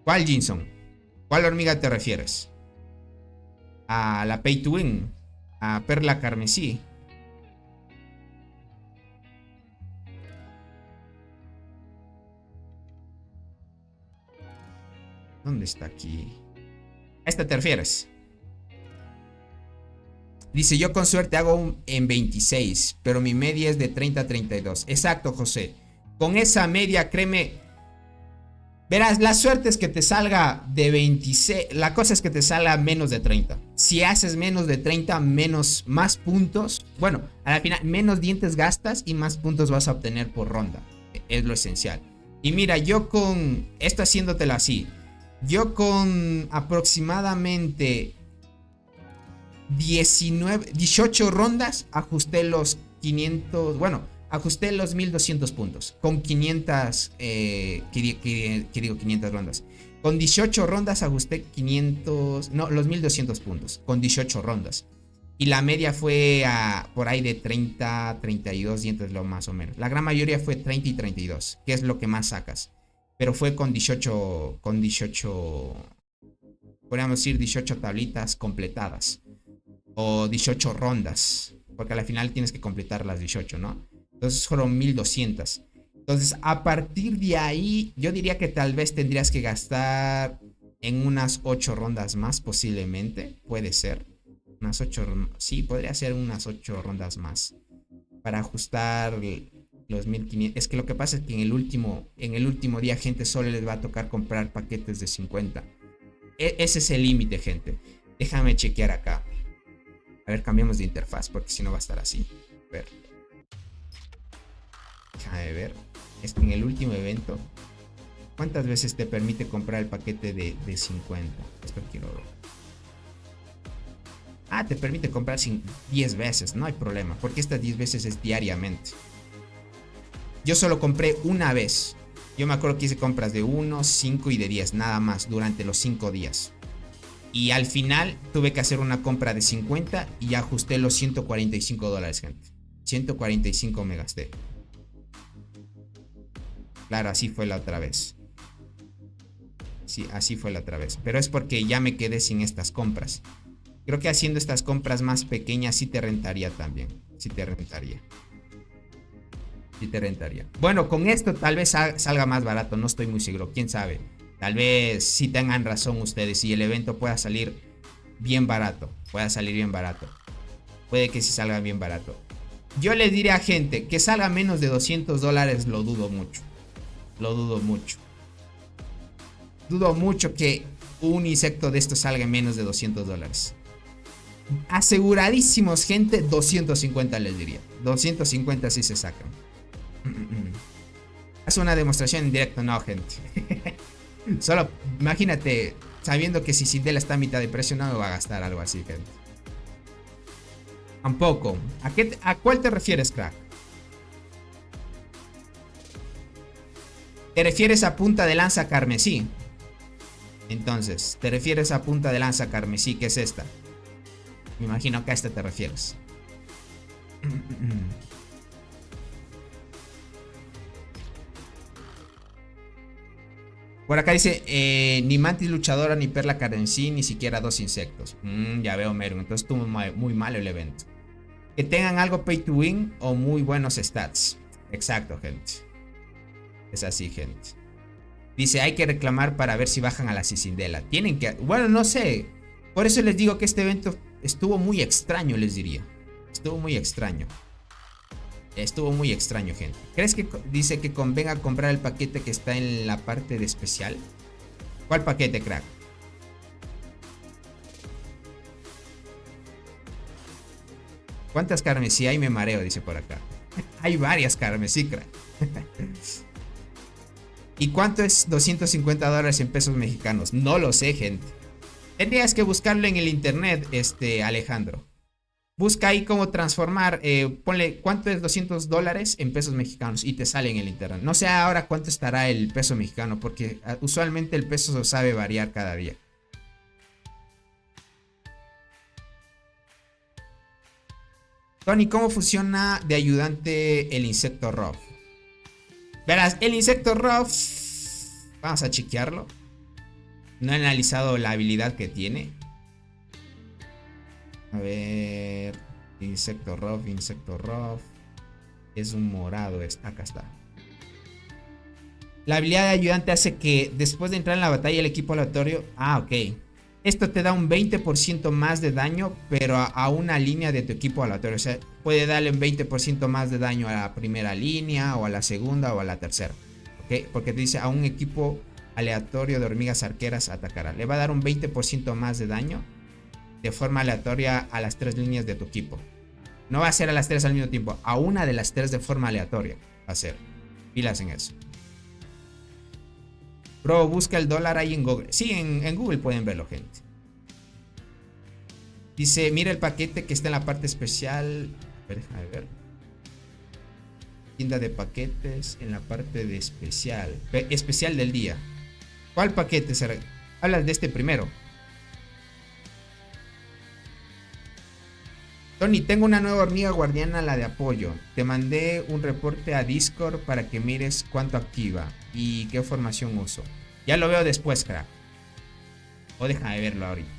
¿Cuál, Jinson? ¿Cuál hormiga te refieres? A la Pay to Win. A Perla Carmesí. ¿Dónde está aquí? ¿A esta te refieres? Dice, yo con suerte hago en 26, pero mi media es de 30 a 32. Exacto, José. Con esa media, créeme, verás, la suerte es que te salga de 26. La cosa es que te salga menos de 30. Si haces menos de 30, más puntos. Bueno, al final, menos dientes gastas y más puntos vas a obtener por ronda. Es lo esencial. Y mira, yo con... Esto haciéndotelo así. Yo con aproximadamente 18 rondas ajusté los 500, bueno, ajusté los 1200 puntos con 500, que digo 500 rondas. Con 18 rondas ajusté 500, no, los 1200 puntos con 18 rondas. Y la media fue por ahí de 30, 32 dientes lo más o menos. La gran mayoría fue 30 y 32, que es lo que más sacas. Pero fue con 18, podríamos decir 18 tablitas completadas. O 18 rondas. Porque al final tienes que completar las 18, ¿no? Entonces fueron 1200. Entonces a partir de ahí yo diría que tal vez tendrías que gastar en unas 8 rondas más posiblemente. Puede ser. Unas 8, sí, podría ser unas 8 rondas más. Para ajustar los 1500. Es que lo que pasa es que en el último día gente solo les va a tocar comprar paquetes de 50. Ese es el límite, gente. Déjame chequear acá. A ver, cambiamos de interfaz porque si no va a estar así. A ver. Déjame ver. Es que en el último evento, ¿cuántas veces te permite comprar el paquete de 50? Esto quiero ver. Te permite comprar 10 veces. No hay problema, porque estas 10 veces es diariamente. Yo solo compré una vez. Yo me acuerdo que hice compras de 1, 5 y de 10. Nada más durante los 5 días. Y al final tuve que hacer una compra de 50 y ajusté los $145, gente. 145 me gasté. Claro, así fue la otra vez. Sí, así fue la otra vez. Pero es porque ya me quedé sin estas compras. Creo que haciendo estas compras más pequeñas sí te rentaría también. Sí te rentaría. Sí te rentaría. Bueno, con esto tal vez salga más barato. No estoy muy seguro. ¿Quién sabe? Tal vez sí tengan razón ustedes y el evento pueda salir bien barato. Puede que sí salga bien barato. Yo les diré a gente que salga menos de $200, lo dudo mucho. Dudo mucho que un insecto de estos salga menos de $200. Aseguradísimos, gente, 250 les diría. 250 sí se sacan. Haz una demostración en directo, no, gente. Solo imagínate, sabiendo que si Sindela está a mitad de precio, no me va a gastar algo así, gente. Tampoco. ¿A cuál te refieres, crack? ¿Te refieres a punta de lanza carmesí? Entonces, ¿te refieres a punta de lanza carmesí? ¿Qué es esta? Me imagino que a esta te refieres. Por acá dice, ni mantis luchadora, ni perla carmesí, ni siquiera 2 insectos. Ya veo, Meru. Entonces estuvo muy mal el evento. Que tengan algo pay to win o muy buenos stats. Exacto, gente. Es así, gente. Dice, hay que reclamar para ver si bajan a la Cicindela. Tienen que... Bueno, no sé. Por eso les digo que este evento estuvo muy extraño, les diría. Estuvo muy extraño. Gente. ¿Crees que dice que convenga comprar el paquete que está en la parte de especial? ¿Cuál paquete, crack? ¿Cuántas carmesí hay? Me mareo, dice por acá. Hay varias carmesí, crack. ¿Y cuánto es $250 en pesos mexicanos? No lo sé, gente. Tendrías que buscarlo en el internet, Alejandro. Busca ahí cómo transformar, ponle cuánto es $200 en pesos mexicanos y te sale en el internet. No sé ahora cuánto estará el peso mexicano, porque usualmente el peso sabe variar cada día. Tony, ¿cómo funciona de ayudante el insecto rough? Verás, el insecto rough, vamos a chequearlo. No he analizado la habilidad que tiene. A ver, insecto rough. Es un morado, acá está. La habilidad de ayudante hace que después de entrar en la batalla el equipo aleatorio... Ah, ok. Esto te da un 20% más de daño, pero a una línea de tu equipo aleatorio. O sea, puede darle un 20% más de daño a la primera línea, o a la segunda, o a la tercera. ¿Ok? Porque te dice a un equipo aleatorio de hormigas arqueras atacará. Le va a dar un 20% más de daño de forma aleatoria a las 3 líneas de tu equipo. No va a ser a las 3 al mismo tiempo. A una de las 3 de forma aleatoria va a ser. Pilas en eso. Bro, busca el dólar ahí en Google. Sí, en Google pueden verlo, gente. Dice, mira el paquete que está en la parte especial. A ver, déjame ver. Tienda de paquetes en la parte de especial. Especial del día. ¿Cuál paquete será? Hablas de este primero. Tony, tengo una nueva hormiga guardiana, la de apoyo. Te mandé un reporte a Discord para que mires cuánto activa y qué formación uso. Ya lo veo después, crack. O déjame verlo ahorita.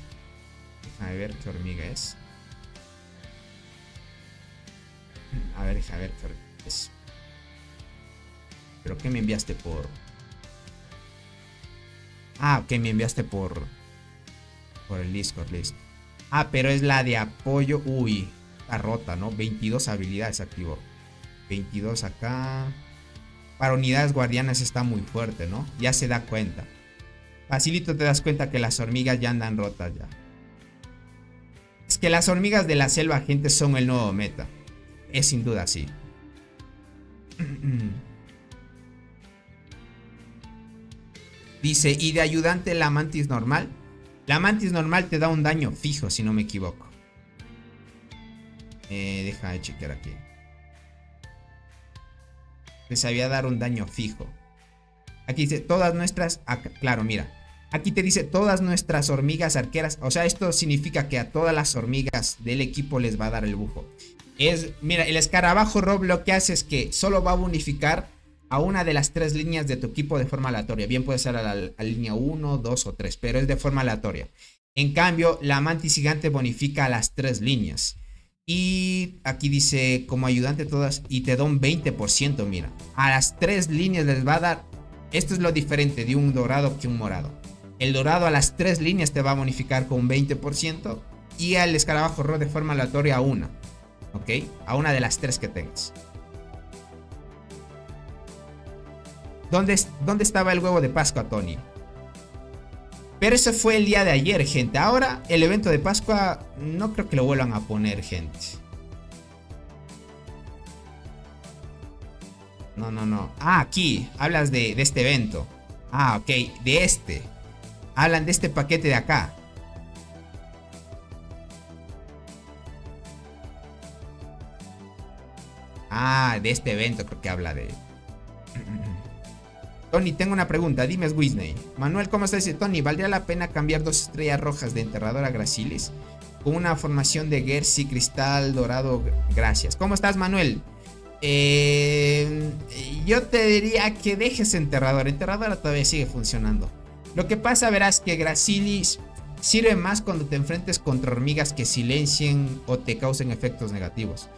Déjame ver qué hormiga es. A ver, déjame ver qué hormiga es. ¿Pero qué me enviaste por...? Ah, ok, me enviaste por el Discord, listo. Ah, pero es la de apoyo. Uy, está rota, ¿no? 22 habilidades activó. 22 acá. Para unidades guardianas está muy fuerte, ¿no? Ya se da cuenta. Facilito te das cuenta que las hormigas ya andan rotas ya. Es que las hormigas de la selva, gente, son el nuevo meta. Es sin duda así. Dice, ¿y de ayudante la mantis normal? La mantis normal te da un daño fijo, si no me equivoco. Deja de chequear aquí. Te sabía dar un daño fijo. Aquí dice, todas nuestras... Acá, claro, mira. Aquí te dice, todas nuestras hormigas arqueras. O sea, esto significa que a todas las hormigas del equipo les va a dar el bufo. Mira, el escarabajo Rob lo que hace es que solo va a bonificar a una de las 3 líneas de tu equipo de forma aleatoria. Bien puede ser a la línea 1, 2 o 3, pero es de forma aleatoria. En cambio, la mantis gigante bonifica a las 3 líneas. Y aquí dice, como ayudante todas, y te da un 20%, mira. A las 3 líneas les va a dar... Esto es lo diferente de un dorado que un morado. El dorado a las 3 líneas te va a bonificar con un 20%. Y al escarabajo rojo de forma aleatoria a una. ¿Ok? A una de las 3 que tengas. ¿Dónde estaba el huevo de Pascua, Tony? Pero eso fue el día de ayer, gente. Ahora el evento de Pascua no creo que lo vuelvan a poner, gente. No. Ah, aquí. Hablas de este evento. Ah, ok. De este. Hablan de este paquete de acá. Ah, de este evento creo que habla de... Tony, tengo una pregunta, dime Wisney. Manuel, ¿cómo estás? Dice Tony, ¿valdría la pena cambiar 2 estrellas rojas de enterrador a Gracilis con una formación de Gersi, cristal, dorado? Gracias. ¿Cómo estás, Manuel? Yo te diría que dejes enterrador. Enterrador todavía sigue funcionando. Lo que pasa, verás que Gracilis sirve más cuando te enfrentes contra hormigas que silencien o te causen efectos negativos.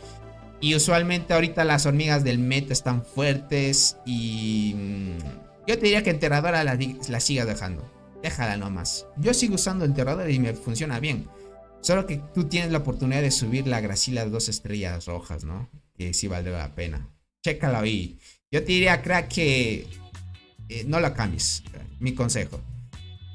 Y usualmente ahorita las hormigas del meta están fuertes y yo te diría que enterradora la sigas dejando. Déjala nomás. Yo sigo usando enterradora y me funciona bien. Solo que tú tienes la oportunidad de subir la Gracila de 2 estrellas rojas, ¿no? Que sí valdría la pena. Chécalo ahí. Yo te diría, crack, que no la cambies. Mi consejo.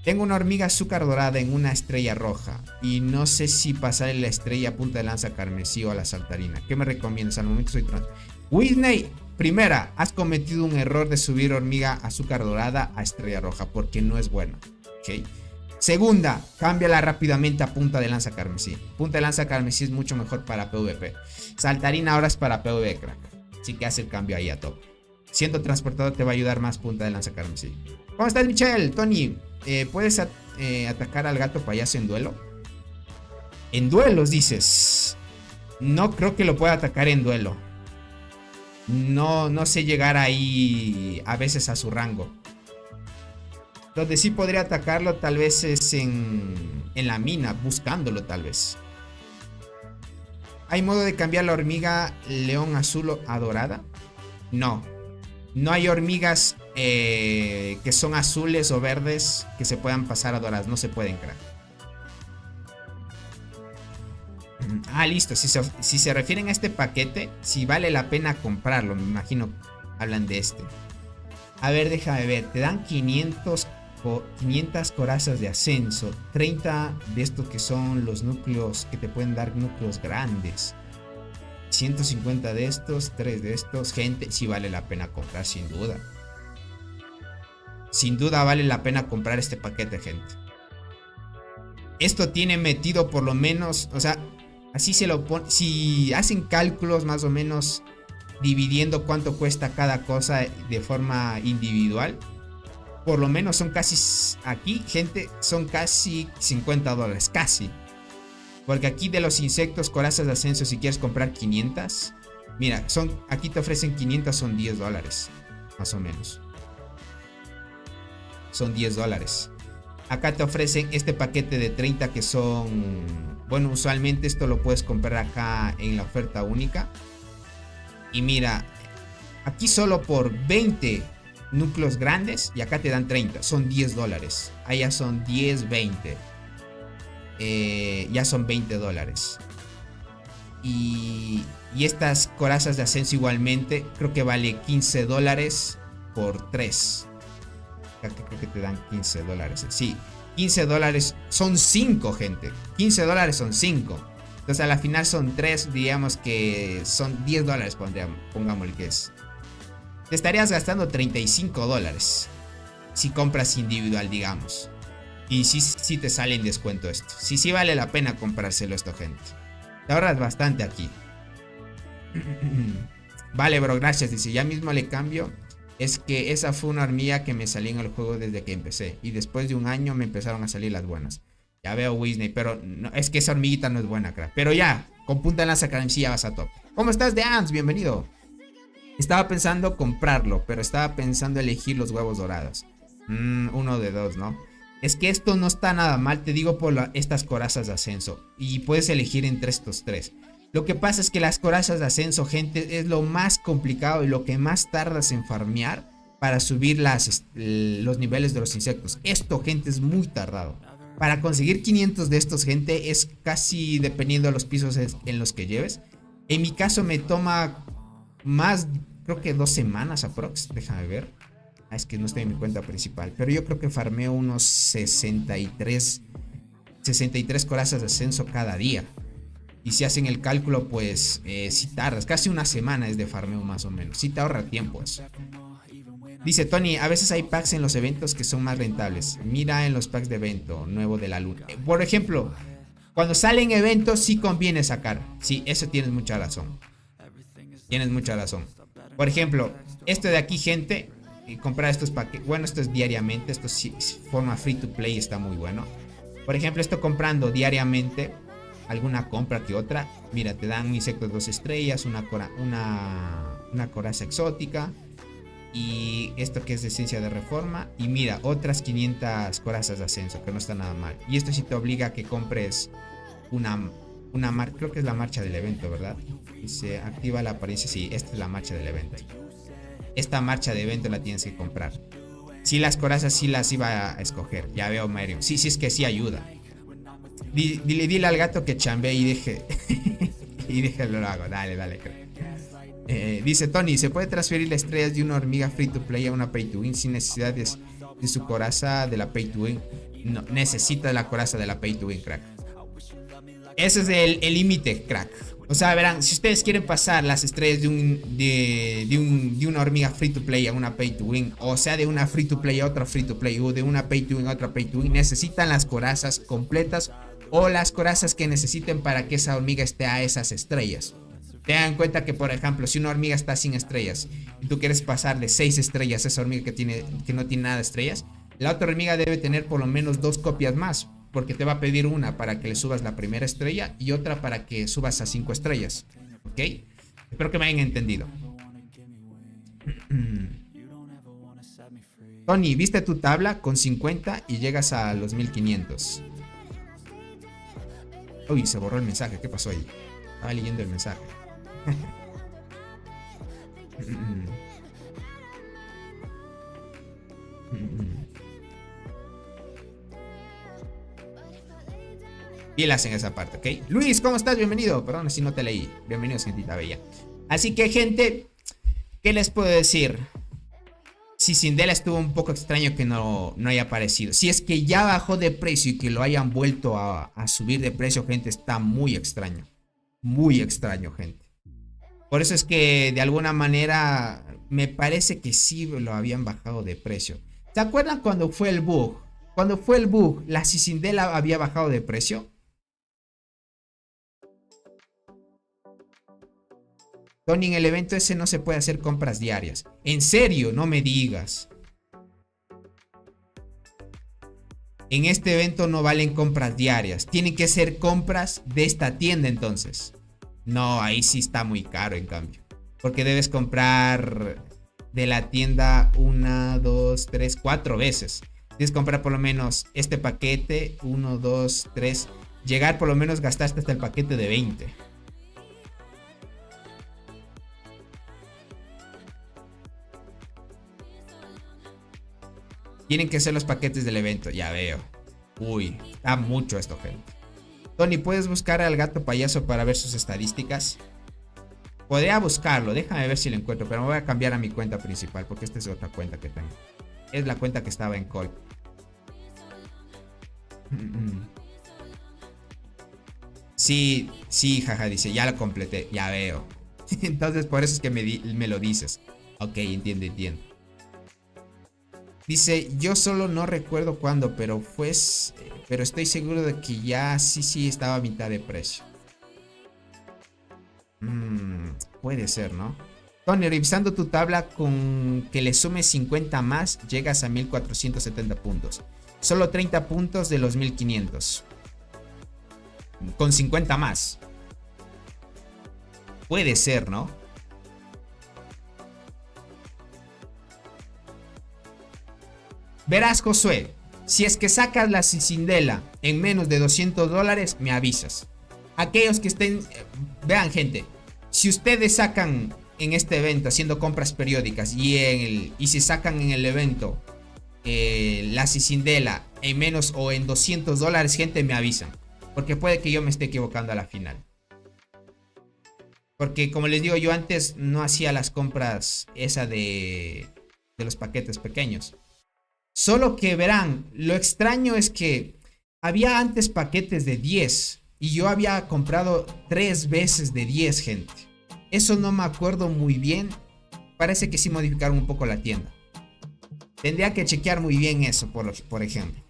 Tengo una hormiga azúcar dorada en una estrella roja y no sé si pasarle la estrella punta de lanza carmesí o a la saltarina. ¿Qué me recomiendas? Al momento soy trans. Whitney, primera, has cometido un error de subir hormiga azúcar dorada a estrella roja porque no es bueno. ¿Okay? Segunda, cámbiala rápidamente a punta de lanza carmesí. Punta de lanza carmesí es mucho mejor para PvP. Saltarina ahora es para PvP, crack. Así que haz el cambio ahí a top. Siendo transportador te va a ayudar más punta de lanza carmesí. ¿Cómo estás, Michelle? Tony, ¿puedes atacar al gato payaso en duelo? En duelos, dices. No creo que lo pueda atacar en duelo. No sé llegar ahí a veces a su rango. Donde sí podría atacarlo tal vez es en la mina, buscándolo tal vez. ¿Hay modo de cambiar la hormiga león azul a dorada? No. No hay hormigas que son azules o verdes que se puedan pasar a doradas. No se pueden, crack. Listo. Si se refieren a este paquete, si vale la pena comprarlo. Me imagino hablan de este. A ver, déjame ver. Te dan 500 corazas de ascenso. 30 de estos que son los núcleos que te pueden dar núcleos grandes. 150 de estos, 3 de estos. Gente, sí vale la pena comprar, sin duda. Sin duda vale la pena comprar este paquete, gente. Esto tiene metido por lo menos, o sea, así se lo pone. Si hacen cálculos más o menos dividiendo cuánto cuesta cada cosa de forma individual, por lo menos son casi, aquí, gente, son casi $50, casi. Porque aquí de los insectos, corazas de ascenso, si quieres comprar 500, mira, aquí te ofrecen 500, son $10, más o menos. Son $10. Acá te ofrecen este paquete de 30 que son, bueno, usualmente esto lo puedes comprar acá en la oferta única. Y mira, aquí solo por 20 núcleos grandes y acá te dan 30, son $10. Allá son 10, 20. Ya son $20. Y estas corazas de ascenso igualmente, creo que vale $15 por 3. Creo que te dan $15. Sí, $15 son 5, gente. $15 son 5. Entonces a la final son 3, digamos que son $10, pongámosle que es. Te estarías gastando $35 si compras individual, digamos. Y sí te sale en descuento esto. Sí vale la pena comprárselo esto, gente. Te ahorras bastante aquí. Vale, bro, gracias. Dice, ya mismo le cambio. Es que esa fue una hormiga que me salió en el juego desde que empecé. Y después de un año me empezaron a salir las buenas. Ya veo, Wisney, pero no, es que esa hormiguita no es buena, crack. Pero ya, con punta en lanza, sí, ya vas a top. ¿Cómo estás, Deans? Bienvenido. Estaba pensando comprarlo, pero estaba pensando elegir los huevos dorados. Uno de dos, ¿no? Es que esto no está nada mal, te digo por estas corazas de ascenso. Y puedes elegir entre estos 3. Lo que pasa es que las corazas de ascenso, gente, es lo más complicado y lo que más tardas en farmear para subir los niveles de los insectos. Esto, gente, es muy tardado. Para conseguir 500 de estos, gente, es casi dependiendo de los pisos en los que lleves. En mi caso me toma más, creo que 2 semanas aprox. Déjame ver. Es que no estoy en mi cuenta principal. Pero yo creo que farmeo unos 63 corazas de ascenso cada día. Y si hacen el cálculo, pues si tardas. Casi una semana es de farmeo más o menos. Si te ahorra tiempo eso. Dice Tony, a veces hay packs en los eventos que son más rentables. Mira en los packs de evento nuevo de la luna. Por ejemplo, cuando salen eventos sí conviene sacar. Sí, eso tienes mucha razón. Tienes mucha razón. Por ejemplo, esto de aquí, gente, comprar estos paquetes. Bueno, esto es diariamente. Esto sí, forma free to play, está muy bueno. Por ejemplo, esto comprando diariamente alguna compra que otra. Mira, te dan un insecto de 2 estrellas, una coraza exótica. Y esto que es de esencia de reforma. Y mira, otras 500 corazas de ascenso, que no está nada mal. Y esto sí te obliga a que compres creo que es la marcha del evento, ¿verdad? Y se activa la apariencia. Sí, esta es la marcha del evento. Esta marcha de evento la tienes que comprar. Sí, las corazas sí las iba a escoger. Ya veo, Mario. Sí, es que sí ayuda. Dile al gato que chambee y deje. Y déjalo lo hago. Dale. Dice Tony, ¿se puede transferir las estrellas de una hormiga free to play a una pay to win sin necesidad de su coraza de la pay to win? No, necesita la coraza de la pay to win, crack. Ese es el límite, crack. O sea, verán, si ustedes quieren pasar las estrellas de una hormiga free to play a una pay to win, o sea, de una free to play a otra free to play, o de una pay to win a otra pay to win, necesitan las corazas completas o las corazas que necesiten para que esa hormiga esté a esas estrellas. Tengan en cuenta que, por ejemplo, si una hormiga está sin estrellas y tú quieres pasarle 6 estrellas a esa hormiga que no tiene nada de estrellas, la otra hormiga debe tener por lo menos 2 copias más, porque te va a pedir una para que le subas la primera estrella y otra para que subas a 5 estrellas. ¿Ok? Espero que me hayan entendido. Tony, ¿viste tu tabla? Con 50 y llegas a los 1500. Uy, se borró el mensaje. ¿Qué pasó ahí? Estaba leyendo el mensaje. Pilas en esa parte, ¿ok? Luis, ¿cómo estás? Bienvenido. Perdón si no te leí. Bienvenidos, gentita bella. Así que, gente, ¿qué les puedo decir? Sisindela estuvo un poco extraño que no haya aparecido. Si es que ya bajó de precio y que lo hayan vuelto a subir de precio, gente, está muy extraño. Muy extraño, gente. Por eso es que de alguna manera me parece que sí lo habían bajado de precio. ¿Se acuerdan cuando fue el bug? Cuando fue el bug, la Sisindela había bajado de precio. Tony, en el evento ese no se puede hacer compras diarias. ¿En serio? No me digas. En este evento no valen compras diarias. Tienen que ser compras de esta tienda entonces. No, ahí sí está muy caro en cambio. Porque debes comprar de la tienda 1, 2, 3, 4 veces. Debes comprar por lo menos este paquete. 1, 2, 3. Llegar por lo menos gastaste hasta el paquete de 20. Tienen que ser los paquetes del evento, ya veo. Uy, está mucho esto, gente. Tony, ¿puedes buscar al gato payaso para ver sus estadísticas? Podría buscarlo, déjame ver si lo encuentro, pero me voy a cambiar a mi cuenta principal, porque esta es otra cuenta que tengo. Es la cuenta que estaba en call. Sí, sí, jaja, dice, ya lo completé, ya veo. Entonces por eso es que me lo dices. Ok, entiendo. Dice, yo solo no recuerdo cuándo, pero estoy seguro de que ya sí estaba a mitad de precio. Puede ser, ¿no? Tony, revisando tu tabla, con que le sumes 50 más, llegas a 1470 puntos. Solo 30 puntos de los 1500. Con 50 más. Puede ser, ¿no? Verás, Josué, si es que sacas la Sisindela en menos de $200, me avisas. Aquellos que estén... vean, gente, si ustedes sacan en este evento haciendo compras periódicas y si sacan en el evento la Sisindela en menos o en $200, gente, me avisan. Porque puede que yo me esté equivocando a la final. Porque como les digo, yo antes no hacía las compras esa de los paquetes pequeños. Solo que verán, lo extraño es que había antes paquetes de 10 y yo había comprado 3 veces de 10, gente. Eso no me acuerdo muy bien. Parece que sí modificaron un poco la tienda. Tendría que chequear muy bien eso, por ejemplo.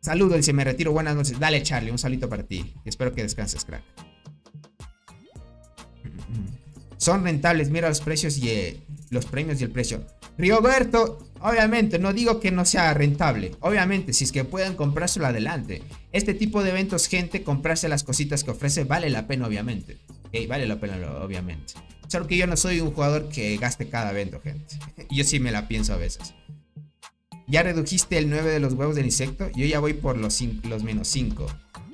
Saludo, dice, me retiro, buenas noches. Dale, Charlie, un salito para ti. Espero que descanses, crack. Son rentables, mira los precios y los premios y el precio. Rigoberto, obviamente, no digo que no sea rentable. Obviamente, si es que pueden comprárselo adelante. Este tipo de eventos, gente, comprarse las cositas que ofrece vale la pena, obviamente. Okay, vale la pena, obviamente. Solo que yo no soy un jugador que gaste cada evento, gente. Yo sí me la pienso a veces. ¿Ya redujiste el 9 de los huevos del insecto? Yo ya voy por los menos 5.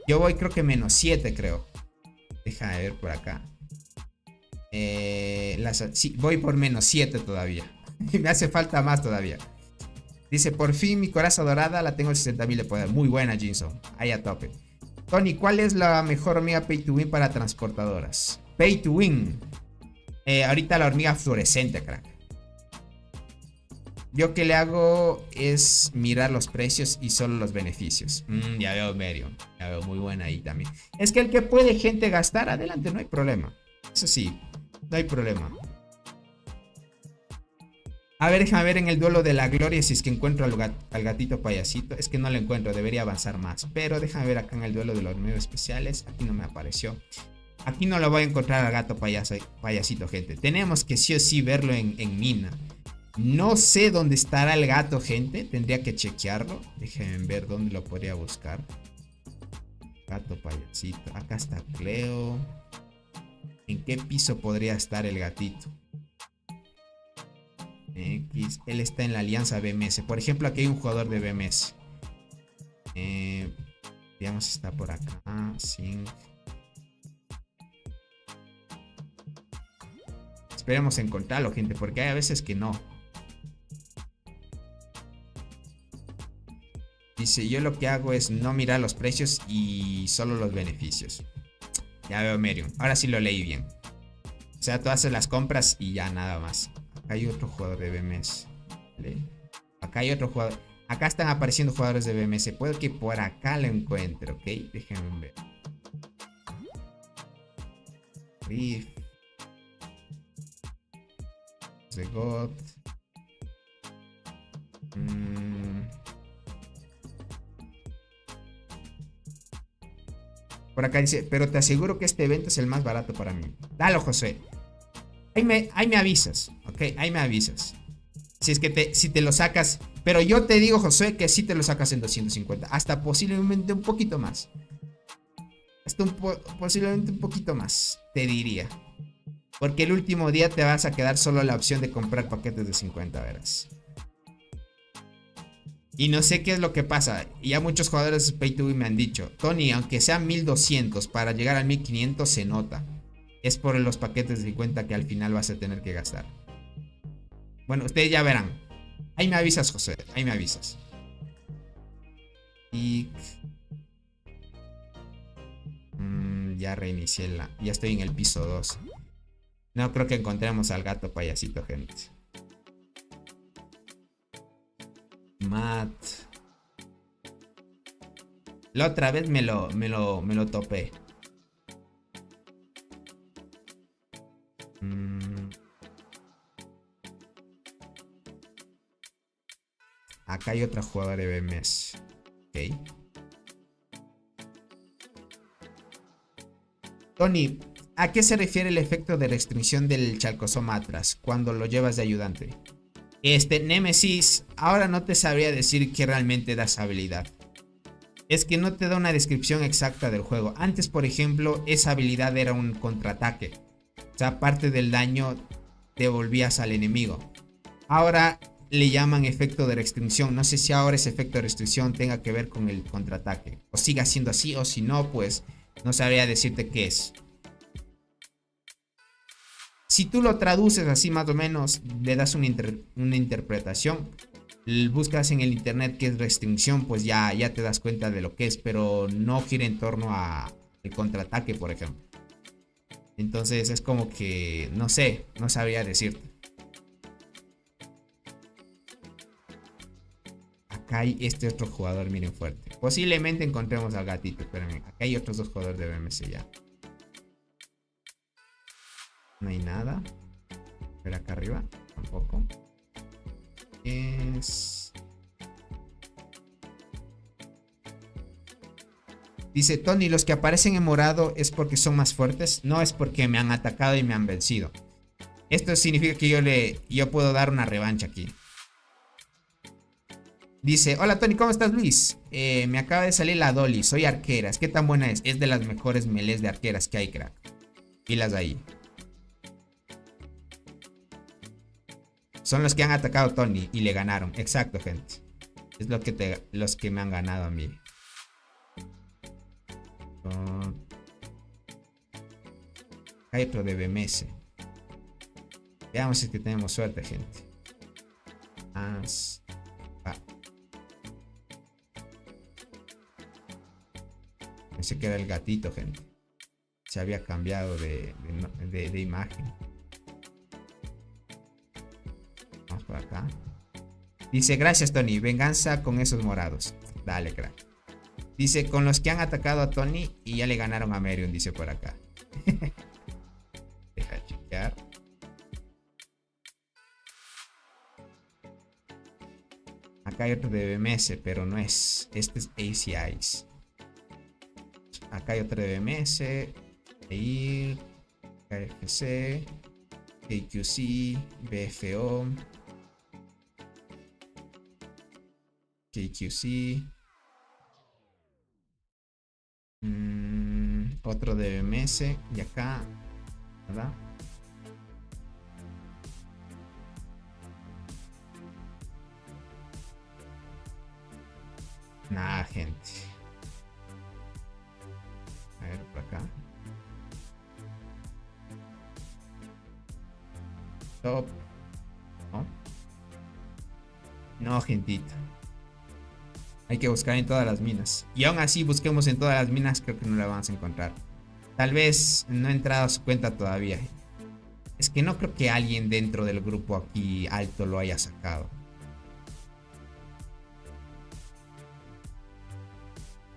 Yo voy creo que menos 7, creo. Déjame ver por acá. Sí, voy por menos 7 todavía. Me hace falta más todavía. Dice, por fin mi coraza dorada la tengo 60.000 de poder. Muy buena, Jinson. Ahí a tope. Tony, ¿cuál es la mejor hormiga Pay to Win para transportadoras? Pay to Win. Ahorita la hormiga fluorescente, crack. Yo que le hago es mirar los precios y solo los beneficios. Ya veo, Merion. Ya veo, muy buena ahí también. Es que el que puede gente gastar, adelante, no hay problema. Eso sí, no hay problema. A ver, déjame ver en el duelo de la gloria si es que encuentro al gatito payasito. Es que no lo encuentro, debería avanzar más. Pero déjame ver acá en el duelo de los nuevos especiales. Aquí no me apareció. Aquí no lo voy a encontrar al gato payasito, gente. Tenemos que sí o sí verlo en mina. No sé dónde estará el gato, gente. Tendría que chequearlo. Déjenme ver dónde lo podría buscar. Gato payasito. Acá está Cleo. ¿En qué piso podría estar el gatito? X. Él está en la alianza BMS. Por ejemplo, aquí hay un jugador de BMS. Digamos, está por acá. Sync. Esperemos encontrarlo, gente, porque hay a veces que no. Dice, yo lo que hago es no mirar los precios y solo los beneficios. Ya veo, Merium. Ahora sí lo leí bien. O sea, tú haces las compras y ya nada más. Acá hay otro jugador de BMS. ¿Vale? Acá hay otro jugador. Acá están apareciendo jugadores de BMS. Puedo que por acá lo encuentre, ¿ok? Déjenme ver. Riff. The God. Por acá dice, pero te aseguro que este evento es el más barato para mí. Dale, José. Ahí me avisas, ¿ok? Ahí me avisas. Si es que si te lo sacas. Pero yo te digo, José, que sí te lo sacas en 250. Hasta posiblemente un poquito más. Hasta posiblemente un poquito más, te diría. Porque el último día te vas a quedar solo la opción de comprar paquetes de 50, verás. Y no sé qué es lo que pasa. Y ya muchos jugadores de Pay to Win me han dicho, Tony, aunque sea 1200 para llegar al 1500 se nota. Es por los paquetes de 50 que al final vas a tener que gastar. Bueno, ustedes ya verán. Ahí me avisas, José. Ahí me avisas. Y... ya reinicié la... Ya estoy en el piso 2. No creo que encontremos al gato payasito, gente. Matt. La otra vez me lo topé. Acá hay otra jugadora de BMS. Ok. Tony, ¿a qué se refiere el efecto de restricción del chalcosoma atrás cuando lo llevas de ayudante? Nemesis, ahora no te sabría decir qué realmente da esa habilidad. Es que no te da una descripción exacta del juego. Antes, por ejemplo, esa habilidad era un contraataque. O sea, parte del daño devolvías al enemigo. Ahora le llaman efecto de restricción. No sé si ahora ese efecto de restricción tenga que ver con el contraataque. O siga siendo así, o si no, pues no sabría decirte qué es. Si tú lo traduces así más o menos, le das una interpretación, buscas en el internet qué es restricción, pues ya te das cuenta de lo que es, pero no gira en torno a el contraataque, por ejemplo. Entonces es como que, no sé, no sabría decirte. Acá hay este otro jugador, miren, fuerte. Posiblemente encontremos al gatito, espérenme. Acá hay otros dos jugadores de BMS ya. No hay nada. Pero acá arriba tampoco. Dice Tony, los que aparecen en morado es porque son más fuertes. No, es porque me han atacado y me han vencido. Esto significa que yo puedo dar una revancha aquí. Dice, hola Tony, ¿cómo estás, Luis? Me acaba de salir la Dolly, soy arqueras. ¿Qué tan buena es? Es de las mejores melees de arqueras que hay, crack. Pilas ahí. Son los que han atacado a Tony y le ganaron. Exacto, gente. Es los que me han ganado a mí. Hay otro de BMS. Veamos si es que tenemos suerte, gente. Pensé que era el gatito, gente. Se había cambiado de imagen. Vamos por acá. Dice, gracias Tony, venganza con esos morados. Dale, crack. Dice, con los que han atacado a Tony y ya le ganaron a Merion, dice por acá. Deja chequear. Acá hay otro de BMS, pero no es. Este es ACIs. Acá hay otro de BMS. EIR, KFC, KQC, BFO, KQC. Otro de BMS. Y acá, ¿verdad? Nada, gente. A ver, por acá. Top. No, no, gentita. Hay que buscar en todas las minas. Y aún así busquemos en todas las minas, creo que no la vamos a encontrar. Tal vez no he entrado a su cuenta todavía. Es que no creo que alguien dentro del grupo aquí alto lo haya sacado.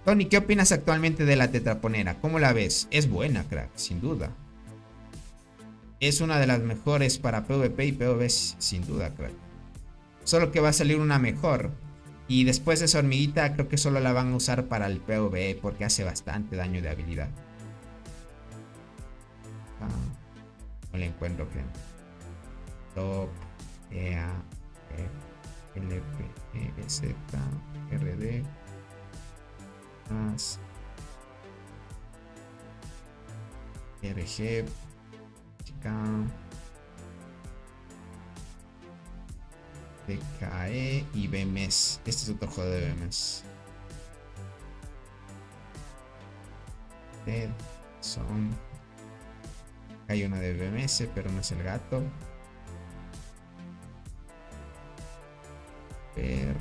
Tony, ¿qué opinas actualmente de la tetraponera? ¿Cómo la ves? Es buena, crack, sin duda. Es una de las mejores para PvP y PvP, sin duda, crack. Solo que va a salir una mejor. Y después de esa hormiguita, creo que solo la van a usar para el PvE porque hace bastante daño de habilidad. No le encuentro, gente. Top, EA, LP, EZ, RD. Más RG, TKE y BMS. Este es otro juego de BMS. Son. Hay una de BMS, pero no es el gato. Ver.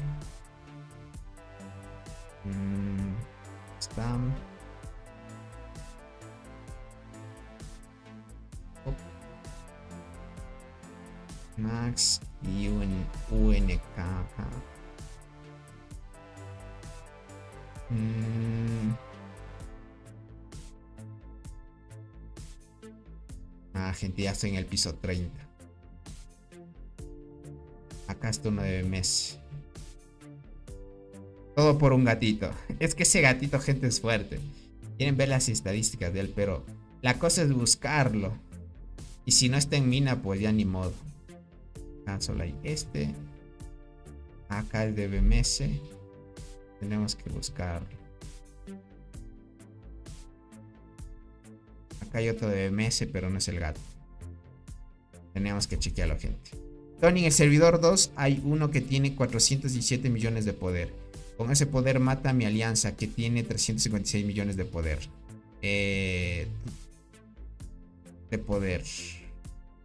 Stam. Max y UNK. Gente, ya estoy en el piso 30. Acá está uno de mes. Todo por un gatito. Es que ese gatito, gente, es fuerte. Quieren ver las estadísticas de él, pero la cosa es buscarlo. Y si no está en mina, pues ya ni modo. Acá solo hay este. Acá el de BMS. Tenemos que buscarlo. Acá hay otro de BMS, pero no es el gato. Tenemos que chequearlo, gente. Tony, en el servidor 2 hay uno que tiene 417 millones de poder. Con ese poder mata a mi alianza, que tiene 356 millones de poder. De poder.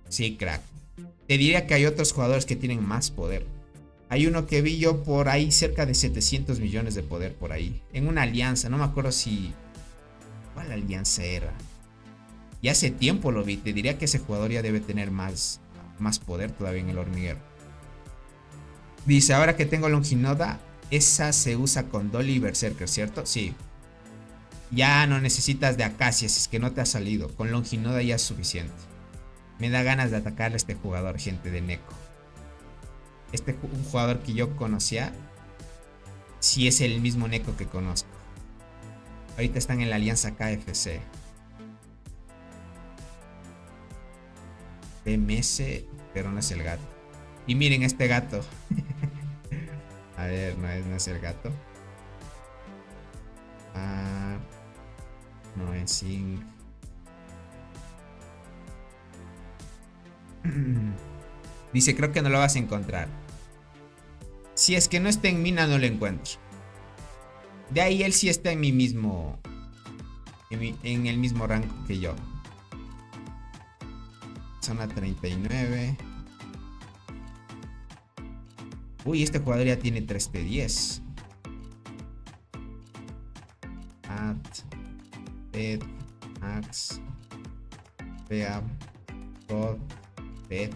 Sí, crack. Te diría que hay otros jugadores que tienen más poder. Hay uno que vi yo por ahí, cerca de 700 millones de poder por ahí. En una alianza, no me acuerdo si... ¿Cuál alianza era? Y hace tiempo lo vi. Te diría que ese jugador ya debe tener más poder todavía en el hormiguero. Dice, ahora que tengo Longinoda, esa se usa con Dolly y Berserker, ¿cierto? Sí. Ya no necesitas de Acacia, si es que no te ha salido. Con Longinoda ya es suficiente. Me da ganas de atacarle a este jugador, gente, de Neko. Un jugador que yo conocía, si es el mismo Neko que conozco. Ahorita están en la alianza KFC. BMS, pero no es el gato. Y miren este gato. A ver, no es el gato. No es Zinc. Dice, creo que no lo vas a encontrar. Si es que no está en mina, no lo encuentro. De ahí él sí está en mi mismo... En el mismo rango que yo. Zona 39. Uy, este jugador ya tiene 3T10. Pet, Max, Peam, God, Pet,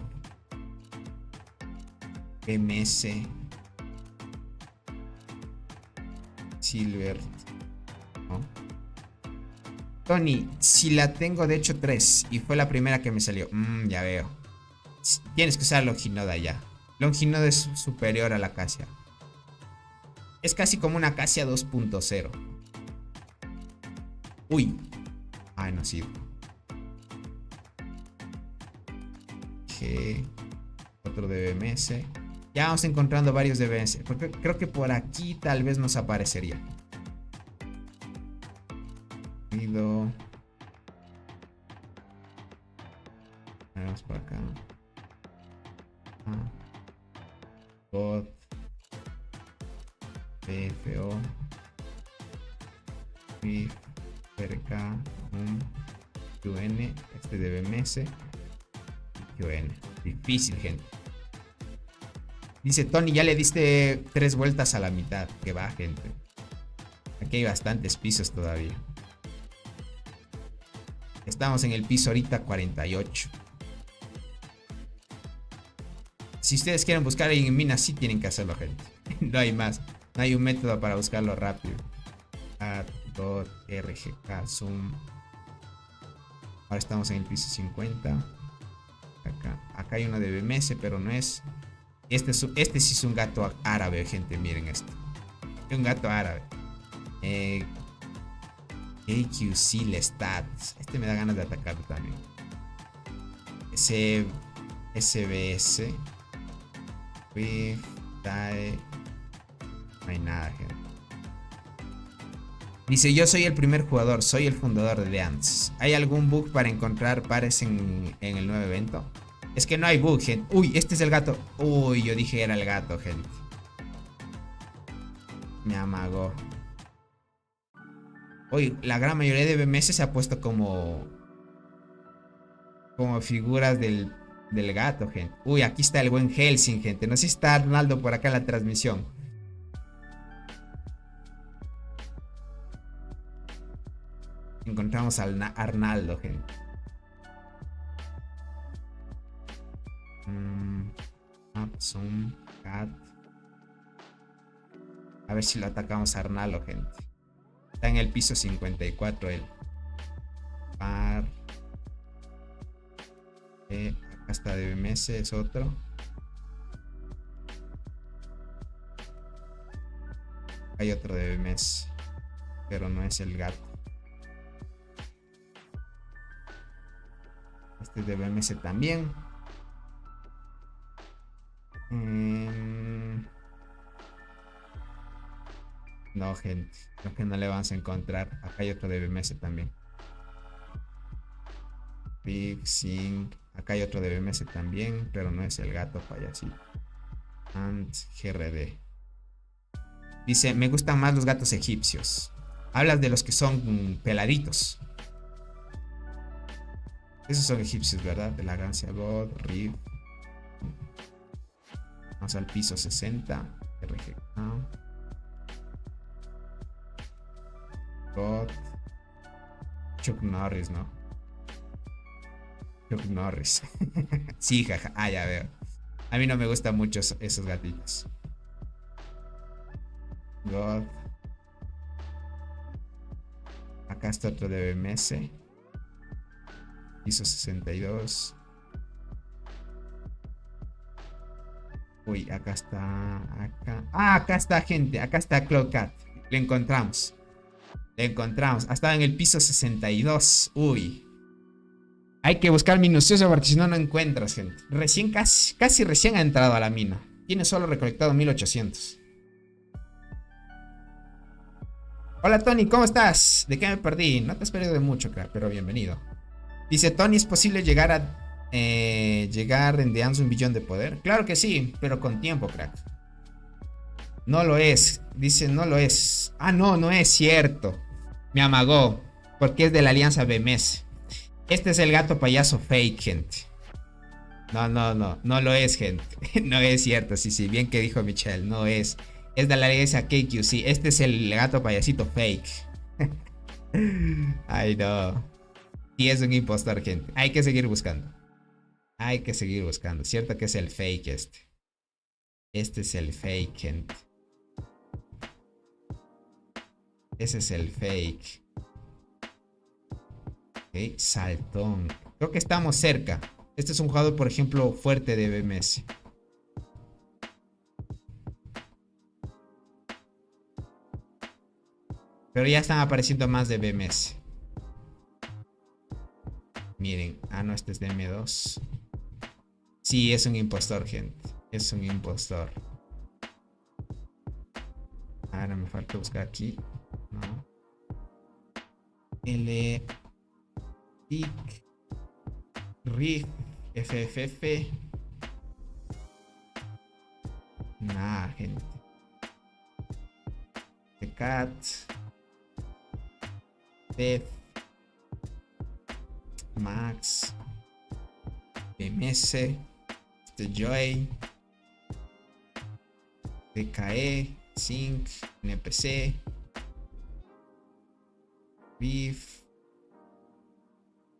MS, Silver, ¿no? Tony, si la tengo de hecho 3 y fue la primera que me salió. Ya veo. Tienes que usar Longinoda ya. Longinoda es superior a la Acacia. Es casi como una Acacia 2.0. Uy. Ay, no sirve. G. Otro de BMS. Ya vamos encontrando varios de BMS. Porque creo que por aquí tal vez nos aparecería. Vamos por acá. God, PFO, PIF, RK, QN, este de BMS, QN. Difícil, gente. Dice Tony, ya le diste 3 vueltas a la mitad. Que va, gente. Aquí hay bastantes pisos todavía. Estamos en el piso ahorita 48. Si ustedes quieren buscar en minas, sí tienen que hacerlo, gente. No hay más. No hay un método para buscarlo rápido. RGK Zoom. Ahora estamos en el piso 50. Acá hay uno de BMS, pero no es. Este sí es un gato árabe, gente. Miren esto. Es un gato árabe. AQC Lestat. Este me da ganas de atacarlo también. SBS. No hay nada, gente. Dice, yo soy el primer jugador, soy el fundador de Dance. ¿Hay algún bug para encontrar pares en el nuevo evento? Es que no hay bug, gente. Uy, este es el gato. Uy, yo dije era el gato, gente. Me amagó. Uy, la gran mayoría de BMS se ha puesto como figuras del gato, gente. Uy, aquí está el buen Helsing, gente. No sé si está Arnaldo por acá en la transmisión. Encontramos a Arnaldo, gente. Zoom, cat. A ver si lo atacamos a Arnaldo, gente. Está en el piso 54 él. Par. Acá está de BMS, es otro. Hay otro de BMS, pero no es el gato. Este es de BMS también. No, gente. Creo que no le vamos a encontrar. Acá hay otro de BMS también. Big Sing. Acá hay otro de BMS también, pero no es el gato payasito. Ant GRD. Dice, me gustan más los gatos egipcios. Hablas de los que son peladitos. Esos son egipcios, ¿verdad? De la Gancia God, Riv. Vamos al piso 60. RGK. God. Chuck Norris, ¿no? Chuck Norris. Sí, jaja. Ah, ya veo. A mí no me gustan mucho esos gatitos. God. Acá está otro de BMS. Piso 62. Uy, acá está. Acá. Ah, acá está, gente. Acá está Cloudcat. Le encontramos. Le encontramos. Estaba en el piso 62. Uy. Hay que buscar minucioso porque si no, no encuentras, gente. Recién, casi recién ha entrado a la mina. Tiene solo recolectado 1800. Hola, Tony, ¿cómo estás? ¿De qué me perdí? No te has perdido de mucho, crack, pero bienvenido. Dice, Tony, ¿es posible llegar en The Dance 1 billón de poder? Claro que sí, pero con tiempo, crack. No lo es. Dice, no lo es. Ah, no, no es cierto. Me amagó. Porque es de la alianza BMS. Este es el gato payaso fake, gente. No lo es, gente. No es cierto, sí, bien que dijo Michelle, no es. Es de la alianza KQC. Este es el gato payasito fake. Ay, no. Y es un impostor, gente. Hay que seguir buscando. Hay que seguir buscando. Cierto que es el fake este. Este es el fake, gente. Ese es el fake. Ok, Saltón. Creo que estamos cerca. Este es un jugador, por ejemplo, fuerte de BMS. Pero ya están apareciendo más de BMS. Miren. Ah, no, este es de M2. Sí, es un impostor, gente. Es un impostor. Ahora me falta buscar aquí. No. L. Pic. Rig. FFF. Nah, gente. The Cat. Beth. Max. BMS. Joy. TKE, Sync, NPC, BIF,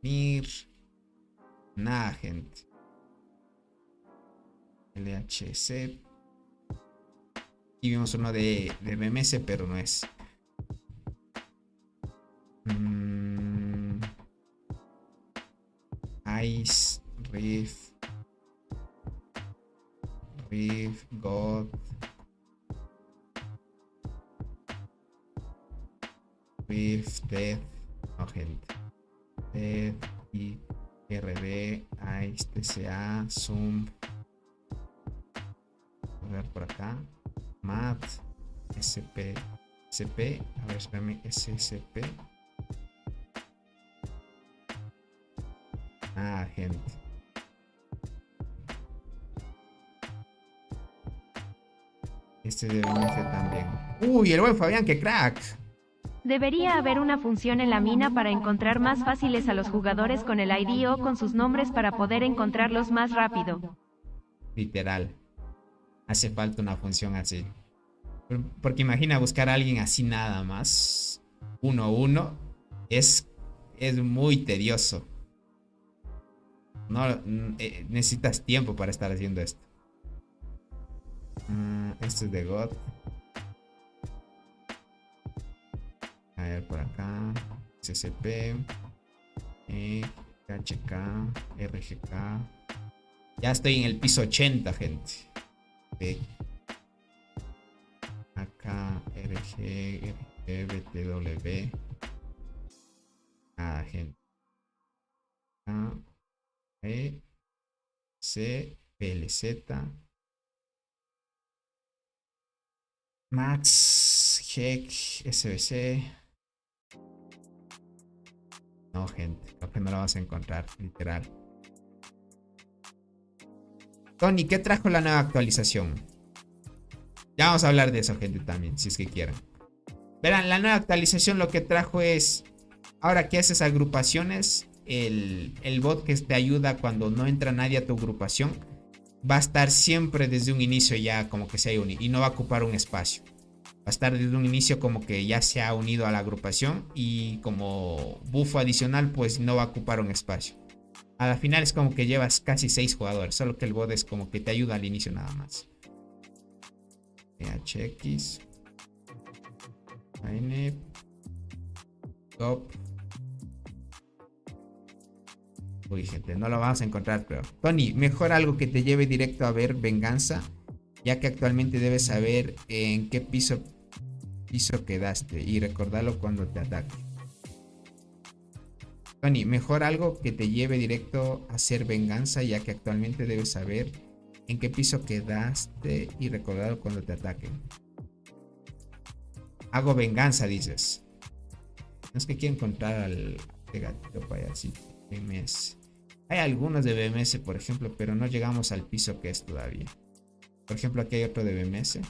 NIR. Nada, gente. LHC. Y vimos uno de BMS, pero no es. Ice, Riff, God, Riff, Death. No, gente. Death y RD, Ice, TCA, Zoom. A ver por acá. Mat, SP, SP. A ver, espérame, SSP. Ah, gente. Este de BMF también. Uy, el buen Fabián, qué crack. Debería haber una función en la mina para encontrar más fáciles a los jugadores con el ID o con sus nombres para poder encontrarlos más rápido. Literal. Hace falta una función así. Porque imagina buscar a alguien así nada más. 1-1. Es muy tedioso. No, necesitas tiempo para estar haciendo esto. Esto es de God. A ver por acá. SCP. KHK. RGK. Ya estoy en el piso 80, gente. Acá RG, BTW. Nada, gente. A, E, C, PLZ. Max, HEC, SBC. No, gente, creo que no la vas a encontrar, literal. Tony, ¿qué trajo la nueva actualización? Ya vamos a hablar de eso, gente, también, si es que quieren. Verán, la nueva actualización lo que trajo es... Ahora que haces agrupaciones, el bot que te ayuda cuando no entra nadie a tu agrupación va a estar siempre desde un inicio ya como que se haya unido y no va a ocupar un espacio. Va a estar desde un inicio como que ya se ha unido a la agrupación y como bufo adicional pues no va a ocupar un espacio. A la final es como que llevas casi 6 jugadores, solo que el bot es como que te ayuda al inicio nada más. PHX INEP Top. Uy, gente, no lo vamos a encontrar, pero... Tony, mejor algo que te lleve directo a ver Venganza, ya que actualmente debes saber en qué piso quedaste y recordarlo cuando te ataque. Tony, mejor algo que te lleve directo a hacer Venganza, ya que actualmente debes saber en qué piso quedaste y recordarlo cuando te ataquen. Hago Venganza, dices. No es que quiero encontrar al gatito payasito. BMS. Hay algunos de BMS, por ejemplo, pero no llegamos al piso que es todavía. Por ejemplo, aquí hay otro de BMS.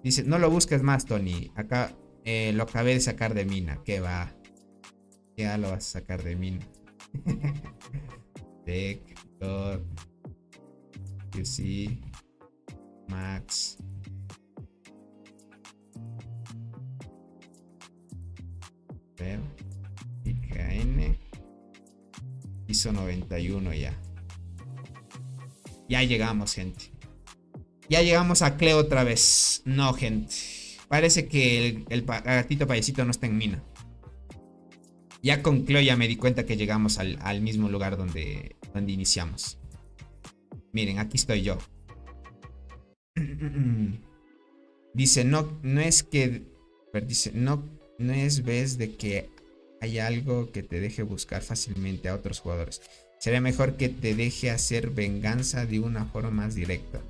Dice, no lo busques más, Tony. Acá lo acabé de sacar de mina. ¿Qué va? Ya lo vas a sacar de mina. Tech, God, QC, Max. Ver. IKN. Piso 91 ya. Ya llegamos, gente. Ya llegamos a Cleo otra vez. No, gente. Parece que el gatito payasito no está en mina. Ya con Cleo ya me di cuenta que llegamos al mismo lugar donde iniciamos. Miren, aquí estoy yo. Dice, no es que... Dice, no es vez de que hay algo que te deje buscar fácilmente a otros jugadores. Sería mejor que te deje hacer Venganza de una forma más directa.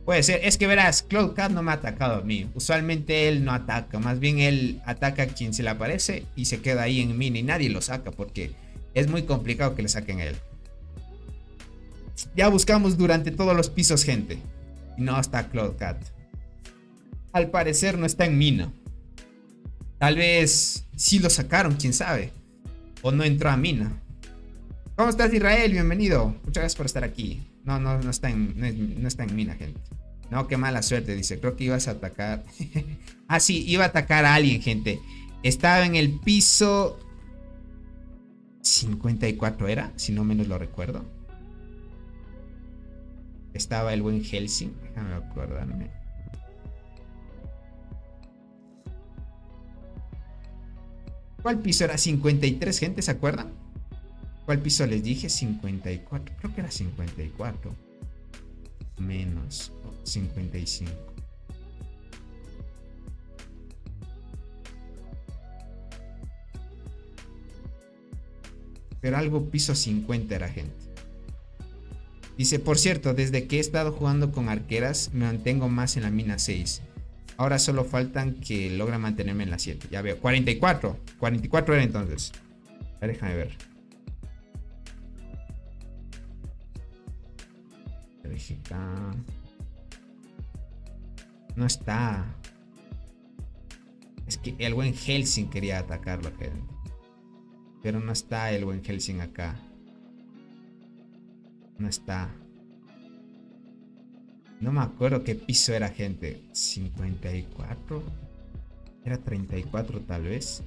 Puede ser, es que verás, Cloudcat no me ha atacado a mí. Usualmente él no ataca, más bien él ataca a quien se le aparece y se queda ahí en mina y nadie lo saca porque es muy complicado que le saquen a él. Ya buscamos durante todos los pisos, gente, y no está Cloudcat. Al parecer no está en mina. Tal vez sí lo sacaron, quién sabe. O no entró a mina. ¿Cómo estás, Israel? Bienvenido. Muchas gracias por estar aquí. No está en mina, gente. No, qué mala suerte, dice. Creo que ibas a atacar. Ah, sí, iba a atacar a alguien, gente. Estaba en el piso 54, ¿era? Si no menos lo recuerdo. Estaba el buen Helsing. Déjame acordarme. ¿Cuál piso era? 53, gente, ¿se acuerdan? ¿Cuál piso les dije? 54. Creo que era 54. Menos 55. Pero algo piso 50 era, gente. Dice, por cierto, desde que he estado jugando con arqueras, me mantengo más en la mina 6. Ahora solo faltan que logre mantenerme en la 7. Ya veo, 44. 44 era entonces. A ver, déjame ver. No está. Es que el buen Helsing quería atacarlo, gente. Pero no está el buen Helsing acá. No está. No me acuerdo qué piso era, gente. 54. Era 34 tal vez.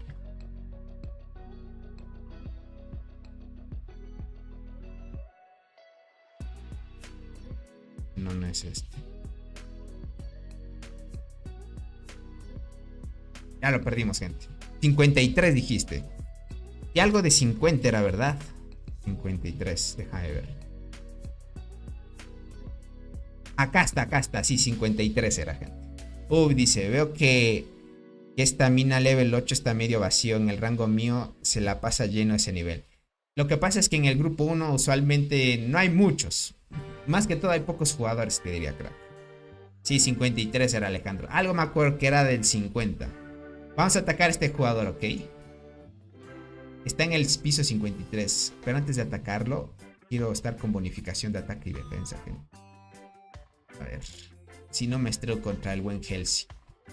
No, no es este. Ya lo perdimos, gente. 53 dijiste. Y algo de 50 era, ¿verdad? 53, déjame ver. Acá está, sí, 53 era, gente. Dice, veo que esta mina level 8 está medio vacío. En el rango mío se la pasa lleno ese nivel. Lo que pasa es que en el grupo 1 usualmente no hay muchos. Más que todo hay pocos jugadores, te diría, crack. Sí, 53 era Alejandro. Algo me acuerdo que era del 50. Vamos a atacar a este jugador, ¿ok? Está en el piso 53. Pero antes de atacarlo, quiero estar con bonificación de ataque y defensa, gente. A ver. Si no me estrello contra el buen Helsing.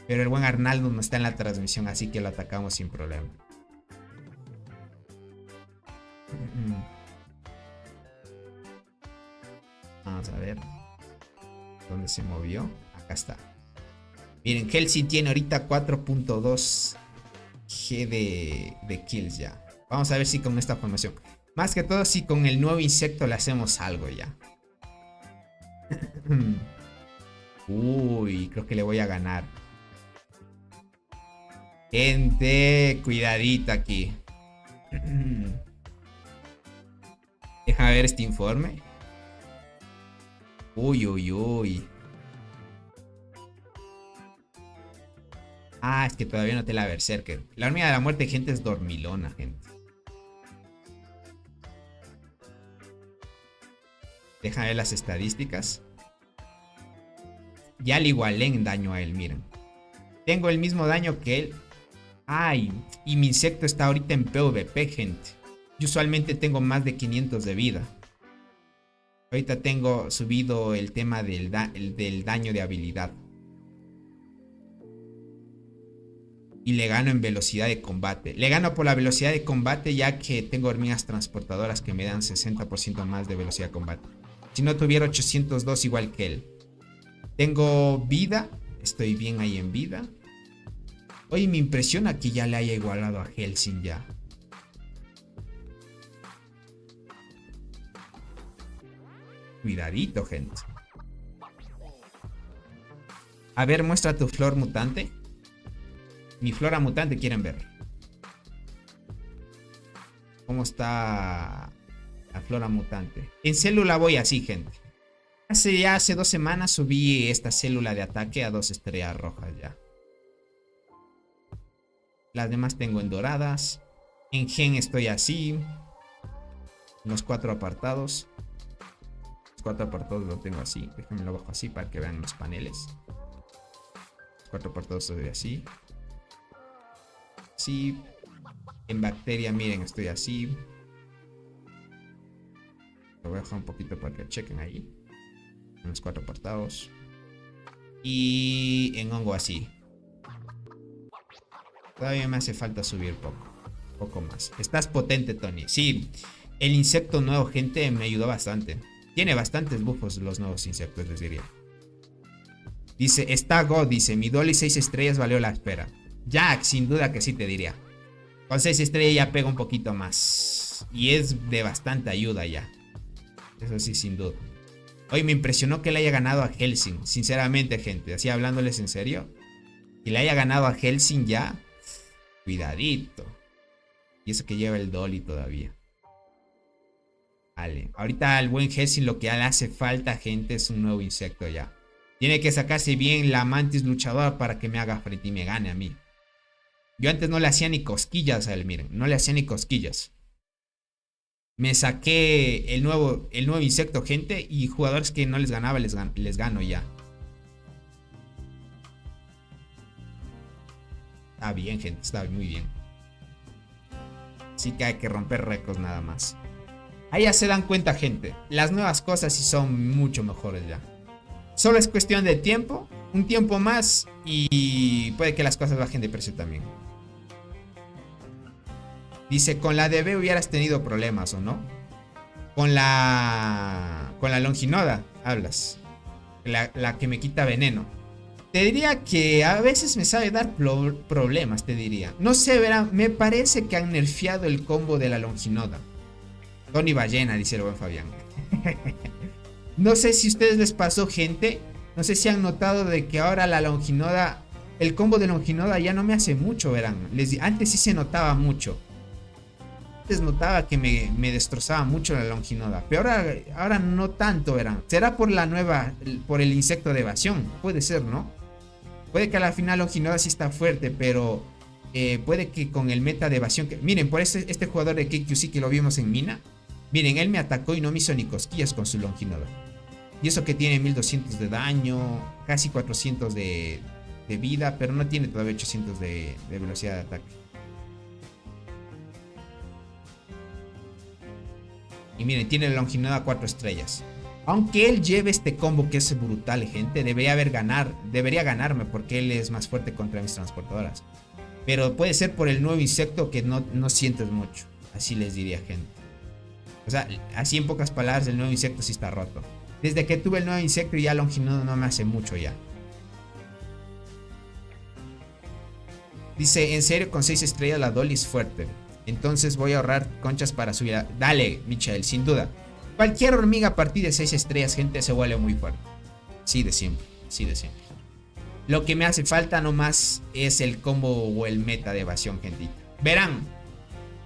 Pero el buen Arnaldo no está en la transmisión, así que lo atacamos sin problema. Vamos a ver. ¿Dónde se movió? Acá está. Miren, Helsing tiene ahorita 4.2 G de kills ya. Vamos a ver si con esta formación. Más que todo si con el nuevo insecto le hacemos algo ya. Uy, creo que le voy a ganar. Gente, cuidadito aquí. Déjame ver este informe. Uy. Ah, es que todavía no te la Berserker. La hormiga de la muerte, gente, es dormilona, gente. Déjame ver las estadísticas. Ya le igualé en daño a él, miren. Tengo el mismo daño que él. Ay, y mi insecto está ahorita en PvP, gente. Yo usualmente tengo más de 500 de vida. Ahorita tengo subido el tema del daño de habilidad. Y le gano en velocidad de combate. Le gano por la velocidad de combate, ya que tengo hormigas transportadoras que me dan 60% más de velocidad de combate. Si no tuviera 802 igual que él. Tengo vida. Estoy bien ahí en vida. Oye, me impresiona que ya le haya igualado a Helsing ya. Cuidadito, gente. A ver, muestra tu flor mutante. Mi flora mutante quieren ver. ¿Cómo está la flora mutante? En célula voy así, gente. Hace 2 semanas subí esta célula de ataque a 2 estrellas rojas ya. Las demás tengo en doradas. En gen estoy así. En los 4 apartados. Los 4 apartados lo tengo así. Déjenme lo bajo así para que vean los paneles. Los 4 apartados estoy así. Sí. En bacteria, miren, estoy así. Lo voy a dejar un poquito para que chequen ahí. En los 4 apartados. Y en hongo así. Todavía me hace falta subir poco más. Estás potente, Tony. Sí, el insecto nuevo, gente, me ayudó bastante. Tiene bastantes buffos los nuevos insectos, les diría. Dice, está God, dice, mi Dolly 6 estrellas valió la espera. Jack, sin duda que sí te diría. Con 6 estrellas ya pega un poquito más. Y es de bastante ayuda ya. Eso sí, sin duda. Hoy me impresionó que le haya ganado a Helsing. Sinceramente, gente, así hablándoles en serio. Que le haya ganado a Helsing ya. Cuidadito. Y eso que lleva el Dolly todavía. Vale. Ahorita al buen Helsing lo que le hace falta, gente, es un nuevo insecto ya. Tiene que sacarse bien la mantis luchadora para que me haga frente y me gane a mí. Yo antes no le hacía ni cosquillas a él, miren. No le hacía ni cosquillas. Me saqué el nuevo insecto, gente. Y jugadores que no les ganaba, les gano ya. Está bien, gente. Está muy bien. Así que hay que romper récords nada más. Ahí ya se dan cuenta, gente. Las nuevas cosas sí son mucho mejores ya. Solo es cuestión de tiempo. Un tiempo más. Y puede que las cosas bajen de precio también. Dice, con la DB hubieras tenido problemas, ¿o no? Con la Longinoda hablas. La que me quita veneno. Te diría que a veces me sabe dar problemas, te diría. No sé, verán, me parece que han nerfeado el combo de la Longinoda. Tony Ballena, dice el buen Fabián. No sé si a ustedes les pasó, gente. No sé si han notado de que ahora la Longinoda, el combo de Longinoda ya no me hace mucho, verán. Antes sí se notaba mucho. Antes notaba que me destrozaba mucho la Longinoda. Pero ahora no tanto, verán. Será por por el insecto de evasión. Puede ser, ¿no? Puede que a la final Longinoda sí está fuerte, pero puede que con el meta de evasión miren, por este jugador de KQC que lo vimos en Mina. Miren, él me atacó y no me hizo ni cosquillas con su Longinoda. Y eso que tiene 1200 de daño, casi 400 de vida, pero no tiene todavía 800 de velocidad de ataque. Y miren, tiene la Longinoda 4 estrellas. Aunque él lleve este combo que es brutal, gente, debería ganarme porque él es más fuerte contra mis transportadoras. Pero puede ser por el nuevo insecto que no sientes mucho. Así les diría, gente. O sea, así en pocas palabras, el nuevo insecto sí está roto. Desde que tuve el nuevo insecto ya Longinoda no me hace mucho ya. Dice, en serio, con 6 estrellas la Dolly es fuerte. Entonces voy a ahorrar conchas para subir. Dale, Michael, sin duda. Cualquier hormiga a partir de 6 estrellas, gente, se vuelve muy fuerte. Sí, de siempre. Sí, de siempre. Lo que me hace falta nomás es el combo o el meta de evasión, gentita. Verán,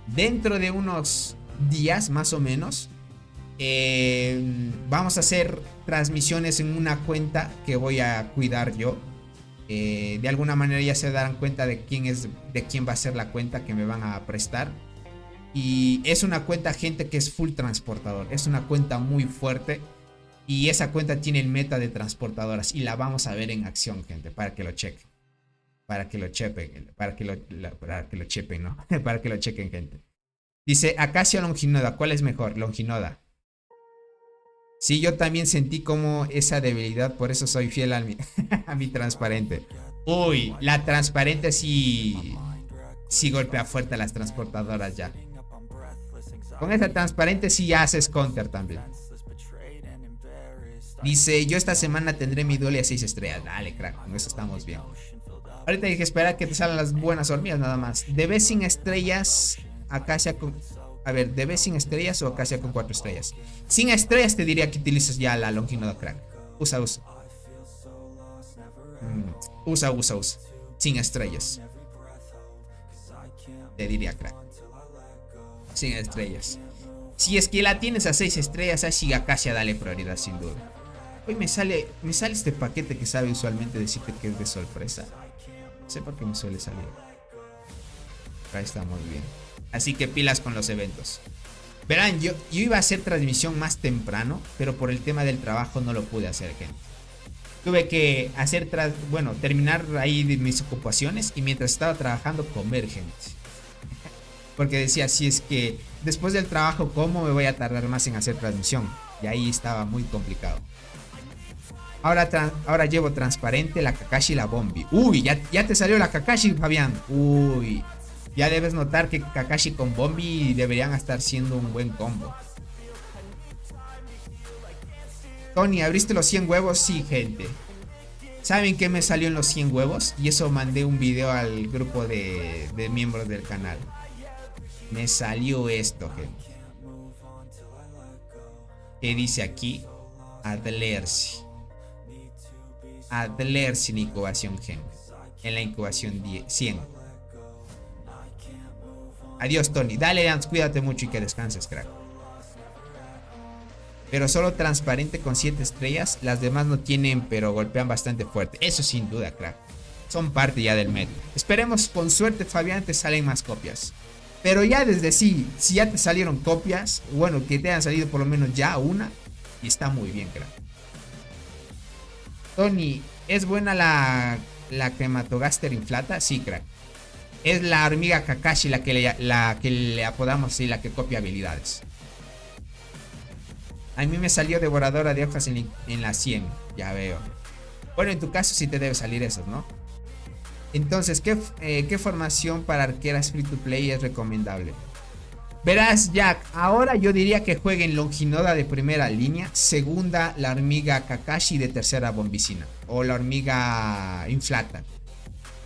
dentro de unos días más o menos, vamos a hacer transmisiones en una cuenta que voy a cuidar yo. De alguna manera ya se darán cuenta de quién va a ser la cuenta que me van a prestar. Y es una cuenta, gente, que es full transportador. Es una cuenta muy fuerte. Y esa cuenta tiene el meta de transportadoras. Y la vamos a ver en acción, gente, para que lo chequen. Para que lo chequen. Para que lo chequen, ¿no? Para que lo chequen, gente. Dice, Acacia o Longinoda, ¿cuál es mejor? Longinoda. Sí, yo también sentí como esa debilidad, por eso soy fiel a mi transparente. Uy, la transparente sí golpea fuerte a las transportadoras ya. Con esa transparente sí haces counter también. Dice, yo esta semana tendré mi Dolly a 6 estrellas. Dale, crack, con eso estamos bien. Ahorita hay que esperar que te salgan las buenas hormigas nada más. ¿Debes sin estrellas Acacia con... A ver, ¿debes sin estrellas o Acacia con 4 estrellas? Sin estrellas te diría que utilices ya la Longinoda, crack. Usa. Usa. Sin estrellas. Te diría, crack. Sin estrellas. Si es que la tienes a 6 estrellas, así Acacia dale prioridad sin duda. Hoy me sale este paquete que sabe usualmente decirte que es de sorpresa. No sé por qué me suele salir. Acá está muy bien. Así que pilas con los eventos. Verán, yo iba a hacer transmisión más temprano, pero por el tema del trabajo no lo pude hacer, gente. Tuve que terminar ahí de mis ocupaciones y mientras estaba trabajando comer, gente. Porque decía, si es que después del trabajo como, me voy a tardar más en hacer transmisión. Y ahí estaba muy complicado. Ahora llevo transparente la Kakashi y la Bombi. Uy, ya te salió la Kakashi, Fabián. Uy, ya debes notar que Kakashi con Bombi deberían estar siendo un buen combo. Tony, ¿abriste los 100 huevos? Sí, gente. ¿Saben qué me salió en los 100 huevos? Y eso mandé un video al grupo de miembros del canal. Me salió esto, gente. ¿Qué dice aquí? Adlersi. Adlersi en incubación, gente. En la incubación 100. Adiós, Tony. Dale, Dance, cuídate mucho y que descanses, crack. Pero solo transparente con 7 estrellas. Las demás no tienen, pero golpean bastante fuerte. Eso sin duda, crack. Son parte ya del medio. Esperemos, con suerte, Fabián, te salen más copias. Pero ya desde sí, si ya te salieron copias, bueno, que te hayan salido por lo menos ya una. Y está muy bien, crack. Tony, ¿es buena la Crematogaster inflata? Sí, crack. Es la hormiga Kakashi la que le apodamos así, la que copia habilidades. A mí me salió devoradora de hojas en la 100. Ya veo. Bueno, en tu caso sí te debe salir esos, ¿no? Entonces, ¿qué formación para arqueras free to play es recomendable? Verás, Jack, ahora yo diría que jueguen Longinoda de primera línea. Segunda, la hormiga Kakashi de tercera bombicina. O la hormiga inflata.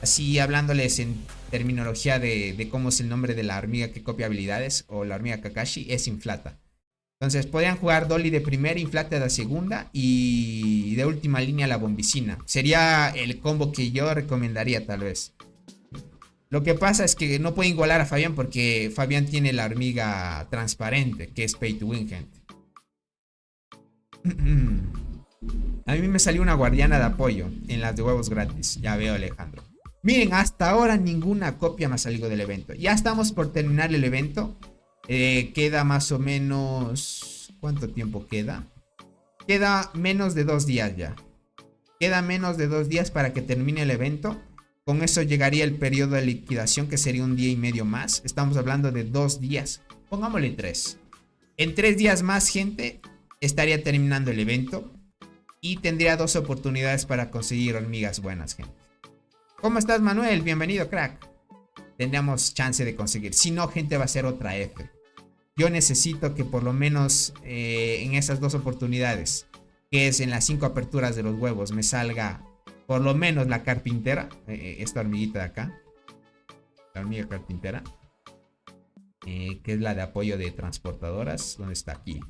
Así hablándoles en terminología de cómo es el nombre de la hormiga que copia habilidades. O la hormiga Kakashi es inflata. Entonces podrían jugar Dolly de primera, inflata de segunda y de última línea la bombicina. Sería el combo que yo recomendaría tal vez. Lo que pasa es que no pueden igualar a Fabián porque Fabián tiene la hormiga transparente, que es pay to win, gente. A mí me salió una guardiana de apoyo en las de huevos gratis. Ya veo, Alejandro. Miren, hasta ahora ninguna copia me ha salido del evento. Ya estamos por terminar el evento. Queda más o menos... ¿Cuánto tiempo queda? Queda menos de 2 días ya. Queda menos de 2 días para que termine el evento. Con eso llegaría el periodo de liquidación, que sería 1 día y medio más. Estamos hablando de 2 días. Pongámosle 3. En 3 días más, gente, estaría terminando el evento. Y tendría 2 oportunidades para conseguir hormigas buenas, gente. ¿Cómo estás, Manuel? Bienvenido, crack. Tendríamos chance de conseguir. Si no, gente, va a ser otra F. Yo necesito que por lo menos en esas 2 oportunidades, que es en las 5 aperturas de los huevos, me salga por lo menos la carpintera. Esta hormiguita de acá. La hormiga carpintera. Que es la de apoyo de transportadoras. ¿Dónde está aquí?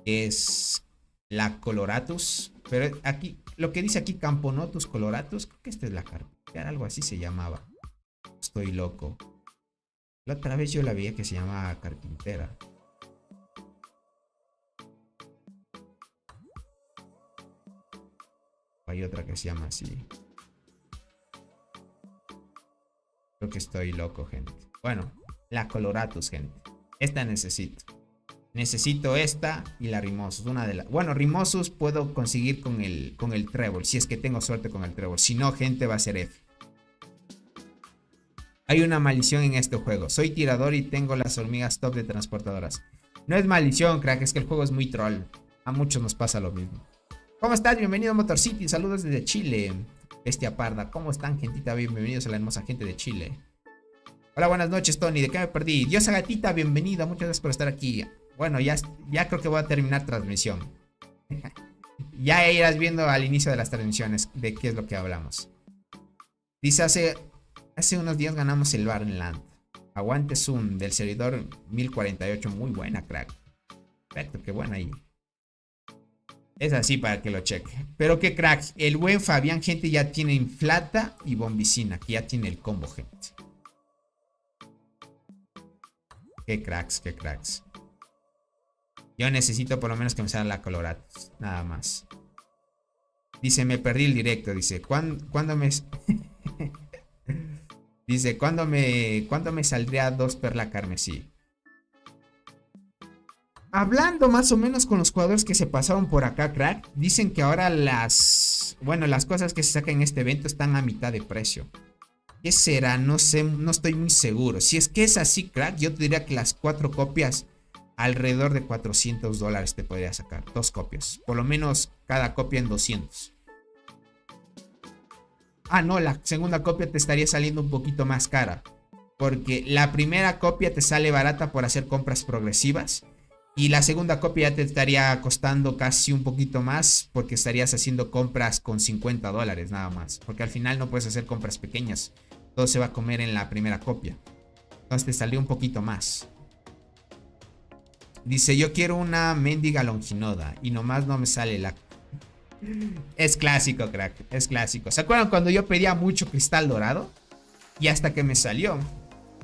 Es la Coloratus. Pero aquí, lo que dice aquí Camponotus Coloratus, creo que esta es la carpintera. Algo así se llamaba. Estoy loco. La otra vez yo la veía que se llamaba carpintera. Hay otra que se llama así. Creo que estoy loco, gente. Bueno, la Coloratus, gente. Esta necesito. Necesito esta y la Rimosus. Una de las... Bueno, Rimosus puedo conseguir con el Trébol. Si es que tengo suerte con el Trébol. Si no, gente, va a ser F. Hay una maldición en este juego. Soy tirador y tengo las hormigas top de transportadoras. No es maldición, crack. Es que el juego es muy troll. A muchos nos pasa lo mismo. ¿Cómo estás? Bienvenido a Motor City. Saludos desde Chile. Bestia parda. ¿Cómo están, gentita? Bienvenidos a la hermosa gente de Chile. Hola, buenas noches, Tony. ¿De qué me perdí? Diosa Gatita, bienvenida. Muchas gracias por estar aquí. Bueno, ya creo que voy a terminar transmisión. Ya irás viendo al inicio de las transmisiones de qué es lo que hablamos. Dice, hace unos días ganamos el Barnland. Aguante Zoom del servidor 1048. Muy buena, crack. Perfecto, qué buena ahí. Es así para que lo cheque. Pero qué crack. El buen Fabián, gente, ya tiene inflata y bombicina. Que ya tiene el combo, gente. Qué cracks, qué cracks. Yo necesito por lo menos que me salga la Coloratus. Nada más. Dice, me perdí el directo. Dice, ¿cuándo me... Dice, ¿cuándo me saldría 2 perla carmesí? Hablando más o menos con los jugadores que se pasaron por acá, crack. Dicen que ahora las cosas que se sacan en este evento están a mitad de precio. ¿Qué será? No sé, no estoy muy seguro. Si es que es así, crack, yo te diría que las 4 copias alrededor de $400 te podría sacar. 2 copias. Por lo menos cada copia en 200. Ah, no, la segunda copia te estaría saliendo un poquito más cara. Porque la primera copia te sale barata por hacer compras progresivas. Y la segunda copia ya te estaría costando casi un poquito más porque estarías haciendo compras con $50 nada más. Porque al final no puedes hacer compras pequeñas. Todo se va a comer en la primera copia. Entonces te salió un poquito más. Dice, yo quiero una mendiga Longinoda y nomás no me sale la... Es clásico, crack, es clásico. ¿Se acuerdan cuando yo pedía mucho cristal dorado? Y hasta que me salió.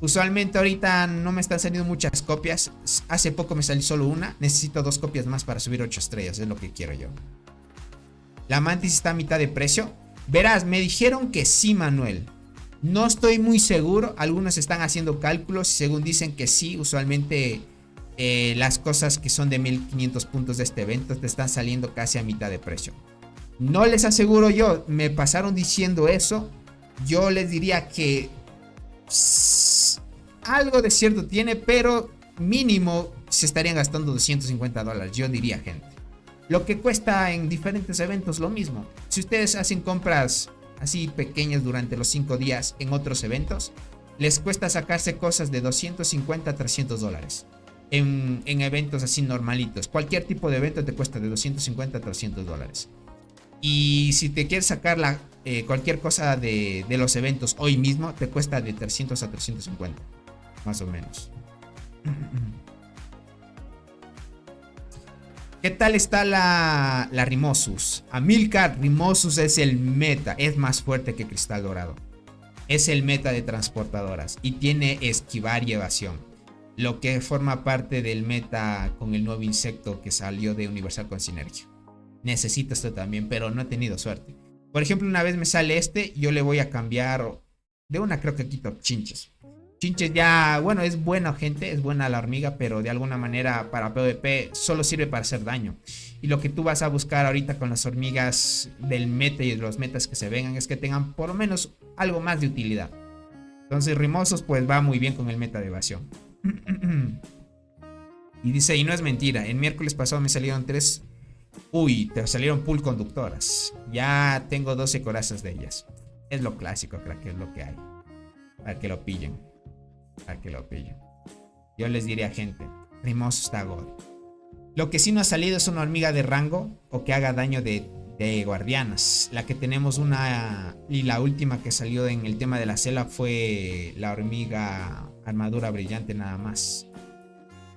Usualmente ahorita no me están saliendo muchas copias. Hace poco me salió solo una. Necesito 2 copias más para subir 8 estrellas, es lo que quiero yo. La mantis está a mitad de precio. Verás, me dijeron que sí, Manuel. No estoy muy seguro. Algunos están haciendo cálculos y según dicen que sí, usualmente... las cosas que son de 1500 puntos de este evento te están saliendo casi a mitad de precio. No les aseguro yo, me pasaron diciendo eso. Yo les diría que algo de cierto tiene, pero mínimo se estarían gastando $250. Yo diría, gente. Lo que cuesta en diferentes eventos lo mismo. Si ustedes hacen compras así pequeñas durante los 5 días en otros eventos, les cuesta sacarse cosas de $250 a $300. En eventos así normalitos. Cualquier tipo de evento te cuesta de $250 a $300. Y si te quieres sacar cualquier cosa de los eventos hoy mismo, te cuesta de 300 a 350. Más o menos. ¿Qué tal está la Rimosus? Amilcar, Rimosus es el meta. Es más fuerte que Cristal Dorado. Es el meta de transportadoras. Y tiene esquivar y evasión. Lo que forma parte del meta con el nuevo insecto que salió de Universal con Sinergia. Necesito esto también, pero no he tenido suerte. Por ejemplo, una vez me sale yo le voy a cambiar de una, creo que quito Chinches. Chinches ya, bueno, es buena gente, es buena la hormiga, pero de alguna manera para PvP solo sirve para hacer daño. Y lo que tú vas a buscar ahorita con las hormigas del meta y de los metas que se vengan es que tengan por lo menos algo más de utilidad. Entonces Rimosos pues va muy bien con el meta de evasión. Y dice, y no es mentira, el miércoles pasado me salieron 3. Uy, te salieron full conductoras. Ya tengo 12 corazas de ellas. Es lo clásico, crack, es lo que hay. Para que lo pillen. Para que lo pillen. Yo les diría, gente, Rimoso está God. Lo que sí no ha salido es una hormiga de rango o que haga daño de guardianas. La que tenemos una... Y la última que salió en el tema de la selva fue la hormiga armadura brillante nada más.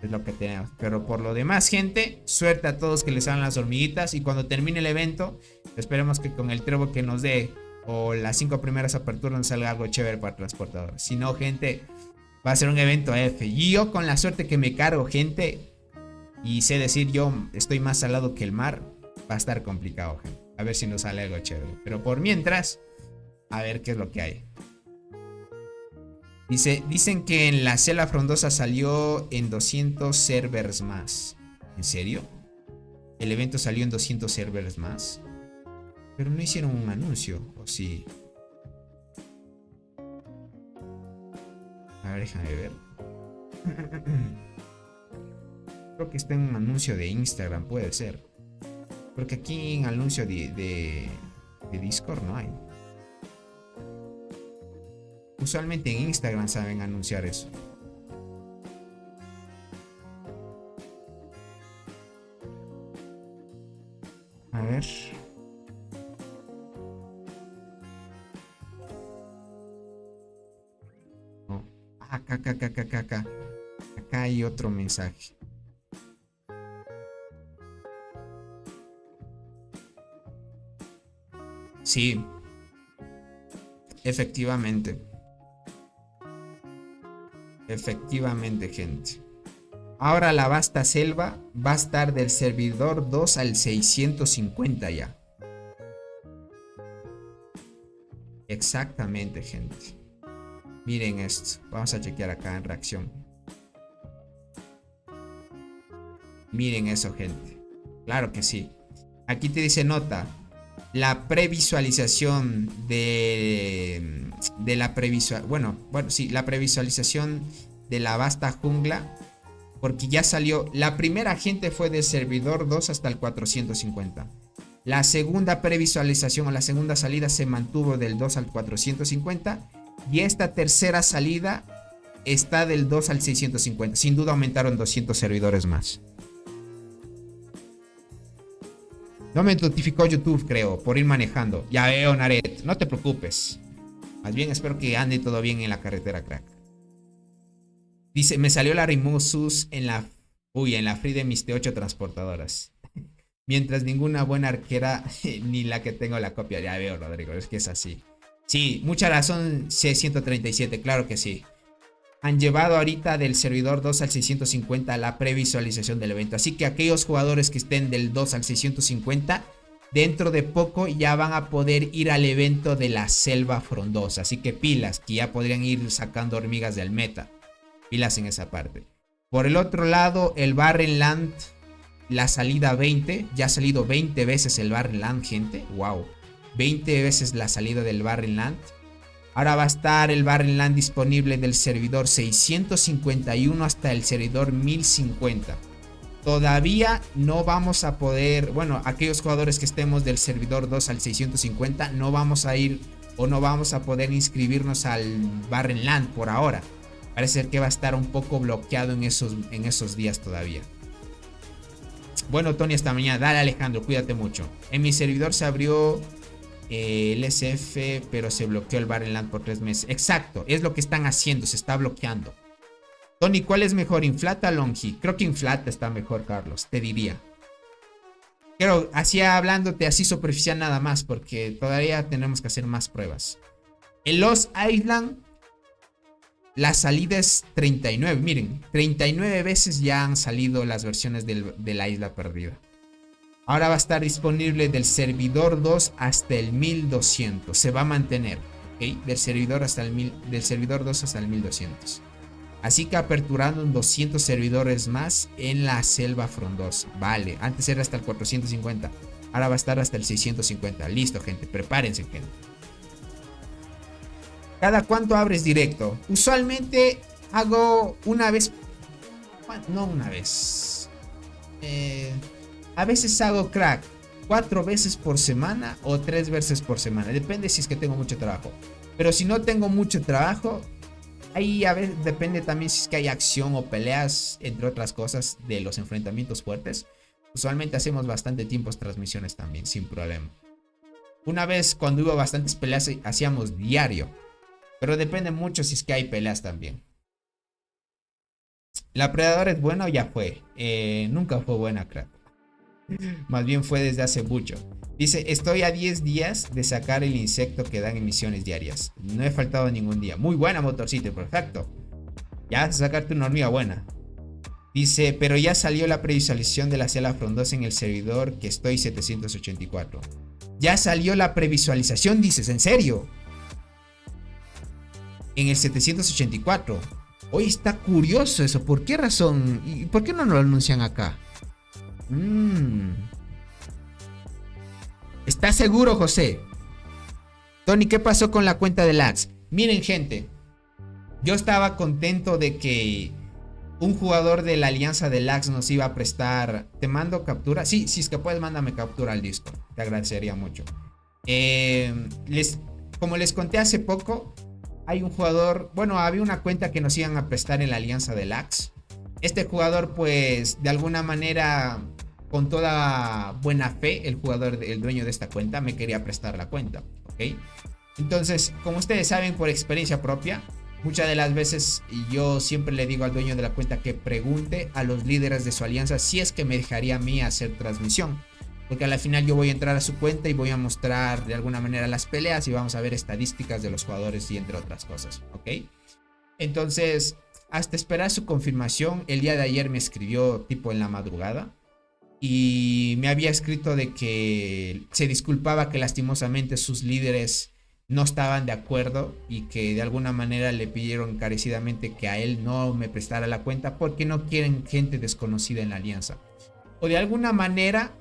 Es lo que tenemos. Pero por lo demás, gente, suerte a todos que les salgan las hormiguitas. Y cuando termine el evento, esperemos que con el trevo que nos dé o las 5 primeras aperturas nos salga algo chévere para transportadores. Si no, gente, va a ser un evento F. Y yo con la suerte que me cargo, gente, y sé decir yo estoy más salado que el mar, va a estar complicado, gente. A ver si nos sale algo chévere. Pero por mientras, a ver qué es lo que hay. Dicen que en la selva frondosa salió en 200 servers más. ¿En serio? El evento salió en 200 servers más. Pero no hicieron un anuncio, ¿o sí? A ver, déjame ver. Creo que está en un anuncio de Instagram, puede ser. Porque aquí en anuncio de Discord no hay. Usualmente en Instagram saben anunciar eso. A ver. No. Acá. Acá hay otro mensaje. Sí. Efectivamente. Efectivamente, gente. Ahora la vasta selva va a estar del servidor 2 al 650 ya. Exactamente, gente. Miren esto. Vamos a chequear acá en reacción. Miren eso, gente. Claro que sí. Aquí te dice nota. La previsualización la previsualización de la vasta jungla, porque ya salió. La primera gente fue del servidor 2 hasta el 450. La segunda previsualización o la segunda salida se mantuvo del 2 al 450 y esta tercera salida está del 2 al 650. Sin duda aumentaron 200 servidores más. No me notificó YouTube, creo, por ir manejando. Ya veo, Naret. No te preocupes. Más bien espero que ande todo bien en la carretera, crack. Dice, me salió la Rimusus en la... Uy, en la free de mis T8 transportadoras. Mientras ninguna buena arquera, ni la que tengo la copia. Ya veo, Rodrigo, es que es así. Sí, mucha razón, C137, claro que sí. Han llevado ahorita del servidor 2 al 650 la previsualización del evento. Así que aquellos jugadores que estén del 2 al 650, dentro de poco ya van a poder ir al evento de la selva frondosa. Así que pilas, que ya podrían ir sacando hormigas del meta. Pilas en esa parte. Por el otro lado, el Barrenland, la salida 20. Ya ha salido 20 veces el Barrenland, gente. Wow. 20 veces la salida del Barrenland. Ahora va a estar el Barrenland disponible del servidor 651 hasta el servidor 1050. Todavía no vamos a poder, bueno, aquellos jugadores que estemos del servidor 2 al 650 no vamos a ir o no vamos a poder inscribirnos al Barrenland por ahora. Parece ser que va a estar un poco bloqueado en esos días todavía. Bueno, Tony, hasta mañana. Dale, Alejandro, cuídate mucho. En mi servidor se abrió el SF, pero se bloqueó el Barrenland por 3 meses. Exacto, es lo que están haciendo, se está bloqueando. Tony, ¿cuál es mejor, Inflata o Longi? Creo que Inflata está mejor, Carlos, te diría. Pero así hablándote así superficial nada más, porque todavía tenemos que hacer más pruebas. En Lost Island, la salida es 39. Miren, 39 veces ya han salido las versiones de la isla perdida. Ahora va a estar disponible del servidor 2 hasta el 1200. Se va a mantener, ¿ok? Del servidor 2 hasta el 1200. Así que aperturando un 200 servidores más en la selva frondosa. Vale, antes era hasta el 450. Ahora va a estar hasta el 650. Listo, gente, prepárense, gente. ¿Cada cuánto abres directo? Usualmente hago una vez. No una vez. A veces hago, crack, 4 veces por semana o 3 veces por semana. Depende si es que tengo mucho trabajo. Pero si no tengo mucho trabajo, ahí a veces depende también si es que hay acción o peleas, entre otras cosas, de los enfrentamientos fuertes. Usualmente hacemos bastante tiempos transmisiones también, sin problema. Una vez cuando hubo bastantes peleas hacíamos diario. Pero depende mucho si es que hay peleas también. ¿La Predador es buena o ya fue? Nunca fue buena, crack. Más bien fue desde hace mucho. Dice, estoy a 10 días de sacar el insecto que dan emisiones diarias. No he faltado ningún día. Muy buena, Motorcito, perfecto. Ya vas a sacarte una hormiga buena. Dice, pero ya salió la previsualización de la selva frondosa en el servidor que estoy 784. Ya salió la previsualización, dices, ¿en serio? En el 784. Hoy está curioso eso. ¿Por qué razón? ¿Y por qué no lo anuncian acá? ¿Estás seguro, José? Tony, ¿qué pasó con la cuenta de Lax? Miren, gente, yo estaba contento de que un jugador de la alianza de Lax nos iba a prestar. ¿Te mando captura? Sí, si es que puedes, mándame captura al disco. Te agradecería mucho. Como les conté hace poco, hay un jugador, bueno, había una cuenta que nos iban a prestar en la alianza de Lax. Este jugador, pues, de alguna manera, con toda buena fe, el dueño de esta cuenta, me quería prestar la cuenta, ¿ok? Entonces, como ustedes saben por experiencia propia, muchas de las veces yo siempre le digo al dueño de la cuenta que pregunte a los líderes de su alianza si es que me dejaría a mí hacer transmisión. Porque al final yo voy a entrar a su cuenta y voy a mostrar de alguna manera las peleas y vamos a ver estadísticas de los jugadores y entre otras cosas, ¿ok? Entonces, hasta esperar su confirmación, el día de ayer me escribió tipo en la madrugada y me había escrito de que se disculpaba que lastimosamente sus líderes no estaban de acuerdo y que de alguna manera le pidieron encarecidamente que a él no me prestara la cuenta porque no quieren gente desconocida en la alianza. O de alguna manera,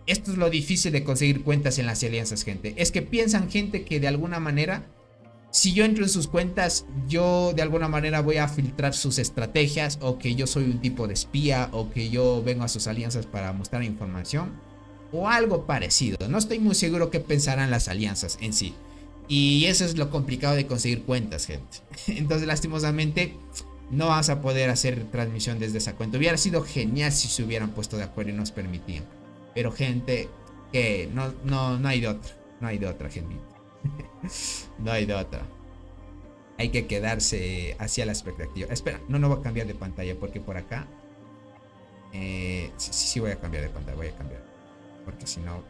esto es lo difícil de conseguir cuentas en las alianzas, gente. Es que piensan, gente, que de alguna manera, si yo entro en sus cuentas, yo de alguna manera voy a filtrar sus estrategias, o que yo soy un tipo de espía, o que yo vengo a sus alianzas para mostrar información, o algo parecido. No estoy muy seguro qué pensarán las alianzas en sí. Y eso es lo complicado de conseguir cuentas, gente. Entonces, lastimosamente, no vas a poder hacer transmisión desde esa cuenta. Hubiera sido genial si se hubieran puesto de acuerdo y nos permitían. Pero, gente, Que no hay de otra. No hay de otra, gente. No hay de otra. Hay que quedarse hacia la expectativa. Espera, no voy a cambiar de pantalla porque por acá... sí voy a cambiar de pantalla, voy a cambiar. Porque si no...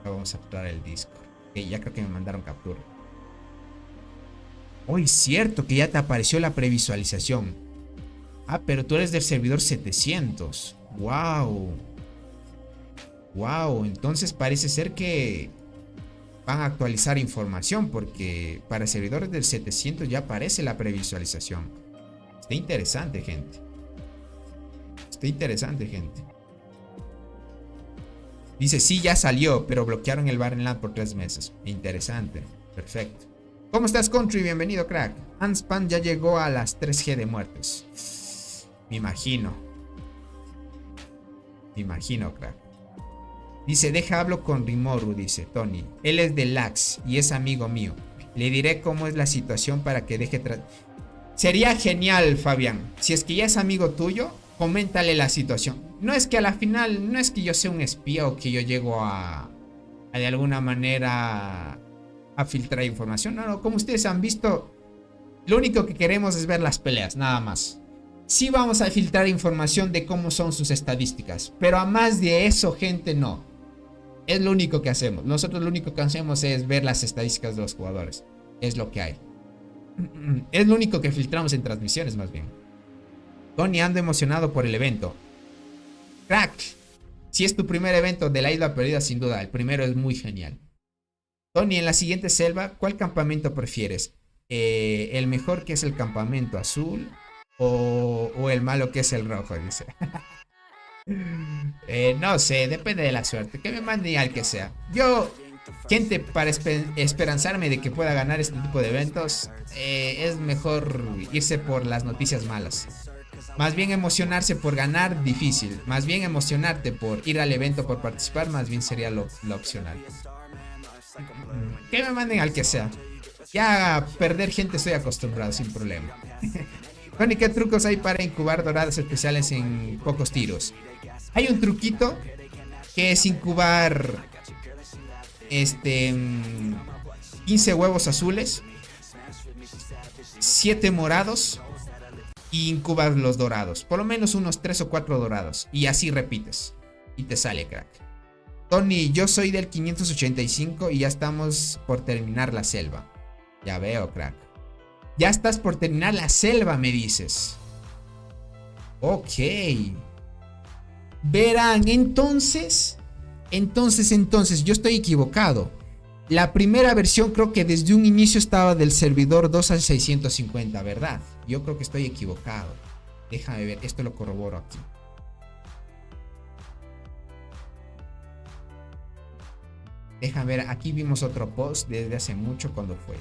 No vamos a capturar el disco. Ok, ya creo que me mandaron captura. Hoy es cierto que ya te apareció la previsualización. Ah, pero tú eres del servidor 700. Wow. Wow, entonces parece ser que van a actualizar información porque para servidores del 700 ya aparece la previsualización. Está interesante, gente. Está interesante, gente. Dice, sí, ya salió, pero bloquearon el Battle.net por 3 meses. Interesante. Perfecto. ¿Cómo estás, Country? Bienvenido, crack. Anspan ya llegó a las 3G de muertes. Me imagino. Me imagino, crack. Dice, deja hablo con Rimoru, dice Tony. Él es de Lax y es amigo mío. Le diré cómo es la situación para que deje... Sería genial, Fabián. Si es que ya es amigo tuyo, coméntale la situación. No es que a la final, no es que yo sea un espía o que yo llego a de alguna manera a filtrar información. No, como ustedes han visto, lo único que queremos es ver las peleas, nada más. Sí vamos a filtrar información de cómo son sus estadísticas, pero a más de eso, gente, no. Es lo único que hacemos. Nosotros lo único que hacemos es ver las estadísticas de los jugadores. Es lo que hay. Es lo único que filtramos en transmisiones, más bien. Tony, ando emocionado por el evento. Crack, si es tu primer evento de la Isla Perdida, sin duda, el primero es muy genial. Tony, en la siguiente selva, ¿cuál campamento prefieres? ¿El mejor, que es el campamento azul? ¿O el malo, que es el rojo? Dice. No sé, depende de la suerte. Que me manden al que sea. Yo, gente, para esperanzarme de que pueda ganar este tipo de eventos, es mejor irse por las noticias malas. Más bien emocionarse por ganar, difícil. Más bien emocionarte por ir al evento, por participar, más bien sería lo opcional. Que me manden al que sea. Ya a perder gente estoy acostumbrado, sin problema. Tony, ¿qué trucos hay para incubar doradas especiales en pocos tiros? Hay un truquito que es incubar 15 huevos azules, 7 morados y incubas los dorados. Por lo menos unos 3 o 4 dorados. Y así repites. Y te sale, crack. Tony, yo soy del 585 y ya estamos por terminar la selva. Ya veo, crack. Ya estás por terminar la selva, me dices. Ok. Verán, entonces, yo estoy equivocado. La primera versión creo que desde un inicio estaba del servidor 2 al 650, ¿verdad? Yo creo que estoy equivocado. Déjame ver, esto lo corroboro aquí. Déjame ver, aquí vimos otro post desde hace mucho. ¿Cuándo fue?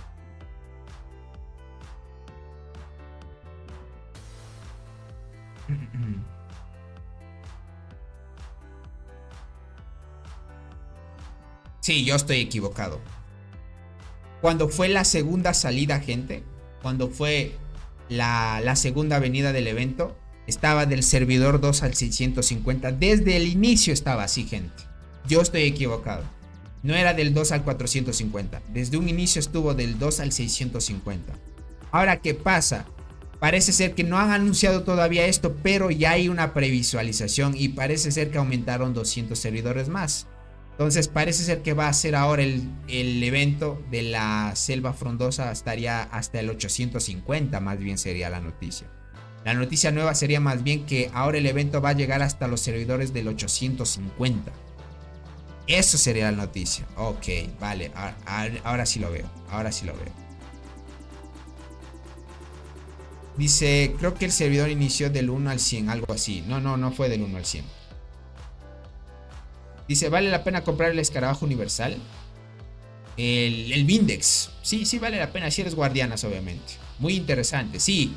Sí, yo estoy equivocado. Cuando fue la segunda salida, gente, cuando fue la segunda venida del evento, estaba del servidor 2 al 650. Desde el inicio estaba así, gente. Yo estoy equivocado. No era del 2 al 450. Desde un inicio estuvo del 2 al 650. Ahora, ¿qué pasa? Parece ser que no han anunciado todavía esto, pero ya hay una previsualización y parece ser que aumentaron 200 servidores más. Entonces parece ser que va a ser ahora el evento de la selva frondosa, estaría hasta el 850, más bien sería la noticia. La noticia nueva sería más bien que ahora el evento va a llegar hasta los servidores del 850. Eso sería la noticia. Ok, vale, ahora sí lo veo, ahora sí lo veo. Dice, creo que el servidor inició del 1 al 100, algo así. No fue del 1 al 100. Dice, ¿vale la pena comprar el escarabajo universal? El Vindex. Sí, vale la pena si eres guardianas, obviamente. Muy interesante. Sí,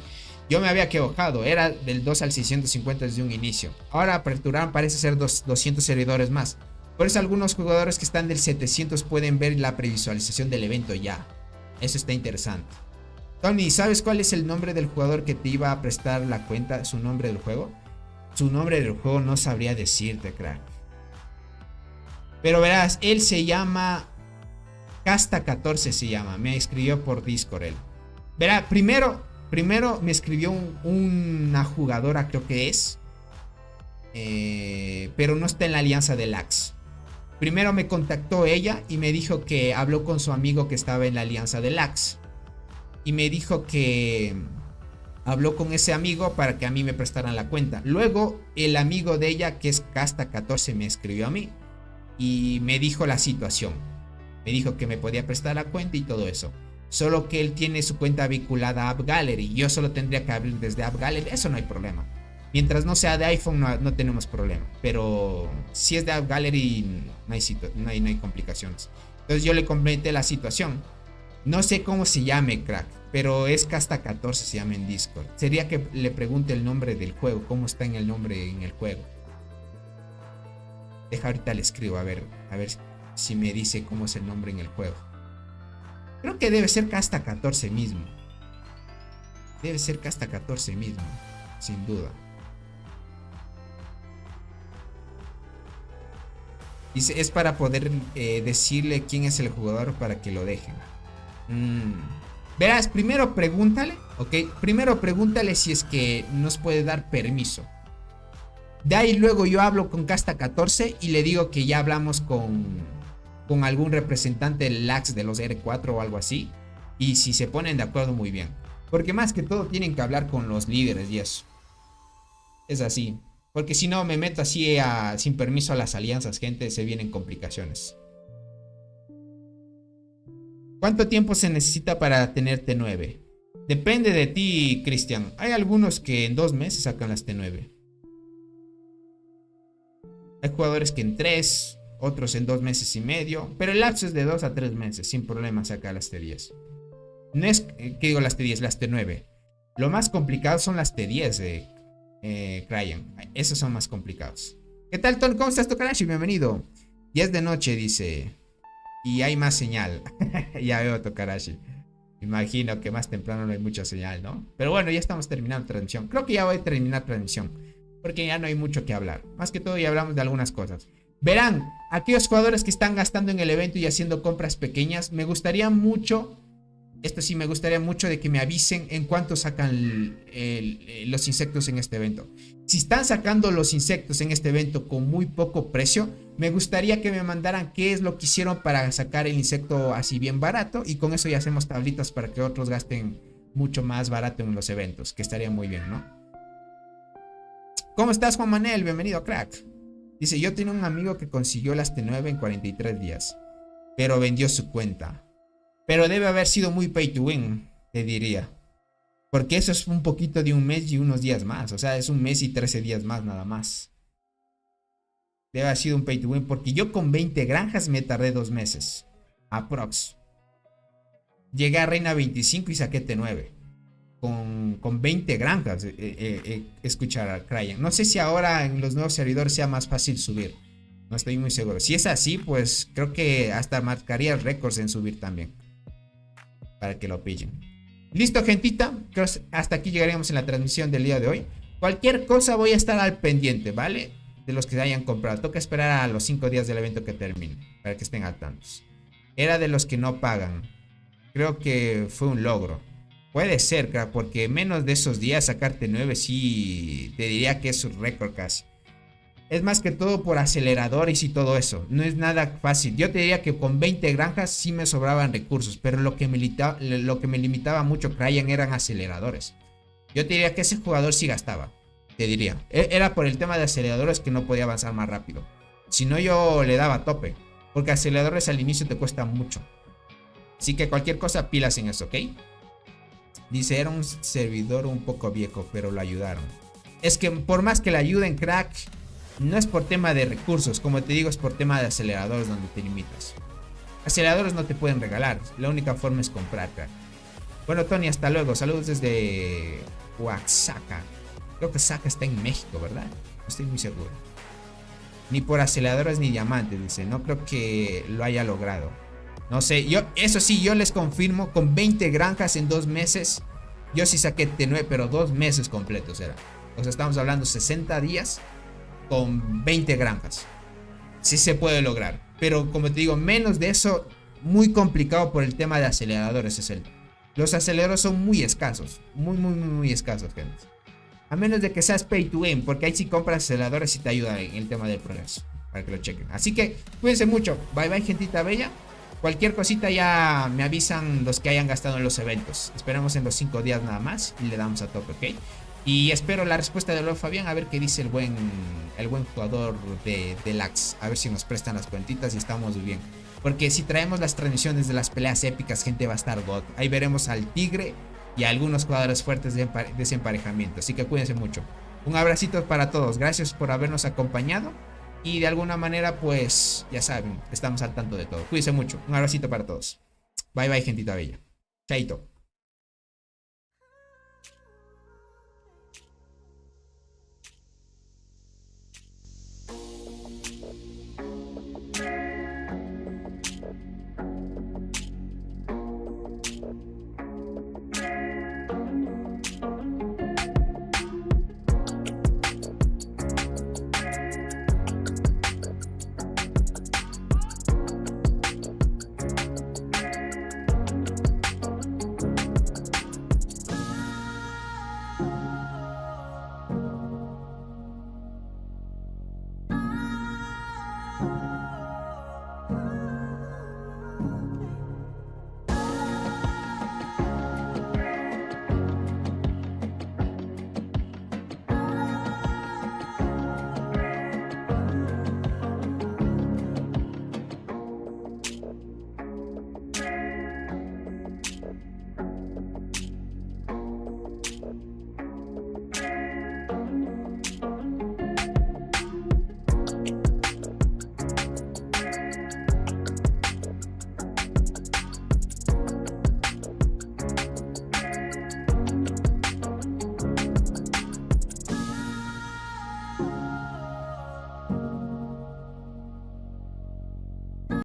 yo me había equivocado. Era del 2 al 650 desde un inicio. Ahora aperturaron, parece ser 200 servidores más. Por eso algunos jugadores que están del 700 pueden ver la previsualización del evento ya. Eso está interesante. Tony, ¿sabes cuál es el nombre del jugador que te iba a prestar la cuenta? ¿Su nombre del juego? Su nombre del juego no sabría decirte, crack. Pero verás, él se llama Casta14 se llama. Me escribió por Discord él. Verá, primero me escribió una jugadora, creo que es. Pero no está en la alianza de Lax. Primero me contactó ella y me dijo que habló con su amigo que estaba en la alianza de Lax. Y me dijo que habló con ese amigo para que a mí me prestaran la cuenta. Luego el amigo de ella, que es Casta14, me escribió a mí y me dijo la situación. Me dijo que me podía prestar la cuenta y todo eso. Solo que él tiene su cuenta vinculada a AppGallery. Yo solo tendría que abrir desde AppGallery. Eso no hay problema. Mientras no sea de iPhone no tenemos problema. Pero si es de AppGallery no hay complicaciones. Entonces yo le comenté la situación. No sé cómo se llame, crack, pero es Casta14 se llama en Discord. Sería que le pregunte el nombre del juego. ¿Cómo está en el nombre en el juego? Deja, ahorita le escribo a ver si me dice cómo es el nombre en el juego. Creo que debe ser Casta14 mismo. Debe ser Casta14 mismo, sin duda. Dice, es para poder decirle quién es el jugador para que lo dejen. Verás, primero pregúntale, ¿ok? Primero pregúntale si es que nos puede dar permiso. De ahí luego yo hablo con Casta14 y le digo que ya hablamos con algún representante del Lax de los R4 o algo así. Y si se ponen de acuerdo, muy bien. Porque más que todo tienen que hablar con los líderes y eso. Es así. Porque si no me meto así sin permiso a las alianzas, gente, se vienen complicaciones. ¿Cuánto tiempo se necesita para tener T9? Depende de ti, Cristian. Hay algunos que en 2 meses sacan las T9. Hay jugadores que en 3, otros en 2 meses y medio. Pero el lapso es de 2 a 3 meses. Sin problema sacar las T10. No es, ¿qué digo las T10? Las T9. Lo más complicado son las T10, Cryan. Esos son más complicados. ¿Qué tal, Ton? ¿Cómo estás, Tokarashi? Bienvenido. Ya es de noche, dice. Y hay más señal. Ya veo, Tokarashi. Imagino que más temprano no hay mucha señal, ¿no? Pero bueno, ya estamos terminando transmisión. Creo que ya voy a terminar transmisión. Porque ya no hay mucho que hablar. Más que todo ya hablamos de algunas cosas. Verán, aquellos jugadores que están gastando en el evento y haciendo compras pequeñas, me gustaría mucho... Esto sí, me gustaría mucho de que me avisen en cuánto sacan los insectos en este evento. Si están sacando los insectos en este evento con muy poco precio, me gustaría que me mandaran qué es lo que hicieron para sacar el insecto así bien barato. Y con eso ya hacemos tablitas para que otros gasten mucho más barato en los eventos, que estaría muy bien, ¿no? ¿Cómo estás, Juan Manuel? Bienvenido, crack. Dice, yo tenía un amigo que consiguió las T9 en 43 días, pero vendió su cuenta. Pero debe haber sido muy pay to win, te diría. Porque eso es un poquito de un mes y unos días más. O sea, es un mes y 13 días más nada más. Debe haber sido un pay to win. Porque yo con 20 granjas me tardé 2 meses. Aprox. Llegué a Reina 25 y saqué T9. Con 20 granjas. Escuchar a Cryan. No sé si ahora en los nuevos servidores sea más fácil subir. No estoy muy seguro. Si es así, pues creo que hasta marcaría récords en subir también. Para que lo pillen. Listo, gentita. Creo que hasta aquí llegaríamos en la transmisión del día de hoy. Cualquier cosa voy a estar al pendiente, ¿vale? De los que hayan comprado. Toca esperar a los 5 días del evento que termine. Para que estén al tanto. Era de los que no pagan. Creo que fue un logro. Puede ser, crack, porque menos de esos días sacarte 9 sí te diría que es un récord casi. Es más que todo por aceleradores y todo eso. No es nada fácil. Yo te diría que con 20 granjas sí me sobraban recursos. Pero lo que me limitaba mucho, Cryan, eran aceleradores. Yo te diría que ese jugador sí gastaba. Te diría. Era por el tema de aceleradores que no podía avanzar más rápido. Si no, yo le daba tope. Porque aceleradores al inicio te cuesta mucho. Así que cualquier cosa, pilas en eso, ¿ok? Dice, era un servidor un poco viejo, pero lo ayudaron. Es que por más que le ayuden, crack... No es por tema de recursos, como te digo, es por tema de aceleradores donde te limitas. Aceleradores no te pueden regalar, la única forma es comprar, crack. Bueno, Tony, hasta luego. Saludos desde Oaxaca. Creo que Oaxaca está en México, ¿verdad? No estoy muy seguro. Ni por aceleradores ni diamantes, dice. No creo que lo haya logrado. No sé, eso sí, yo les confirmo, con 20 granjas en 2 meses, yo sí saqué T9, pero 2 meses completos era. O sea, estamos hablando 60 días con 20 granjas. Sí se puede lograr. Pero como te digo, menos de eso, muy complicado por el tema de aceleradores es el. Los aceleradores son muy escasos, muy escasos, gente. A menos de que seas pay to win, porque ahí si compras aceleradores y te ayuda en el tema del progreso, para que lo chequen. Así que cuídense mucho, bye bye gentita bella. Cualquier cosita ya me avisan los que hayan gastado en los eventos. Esperamos en los 5 días nada más y le damos a tope, ¿ok? Y espero la respuesta de Lord Fabián, a ver qué dice el buen jugador de Lax. A ver si nos prestan las cuentitas y estamos bien. Porque si traemos las transmisiones de las peleas épicas, gente, va a estar God. Ahí veremos al Tigre y a algunos jugadores fuertes de ese emparejamiento. Así que cuídense mucho. Un abracito para todos. Gracias por habernos acompañado. Y de alguna manera, pues, ya saben, estamos al tanto de todo. Cuídense mucho. Un abracito para todos. Bye bye, gentita bella. Chaito.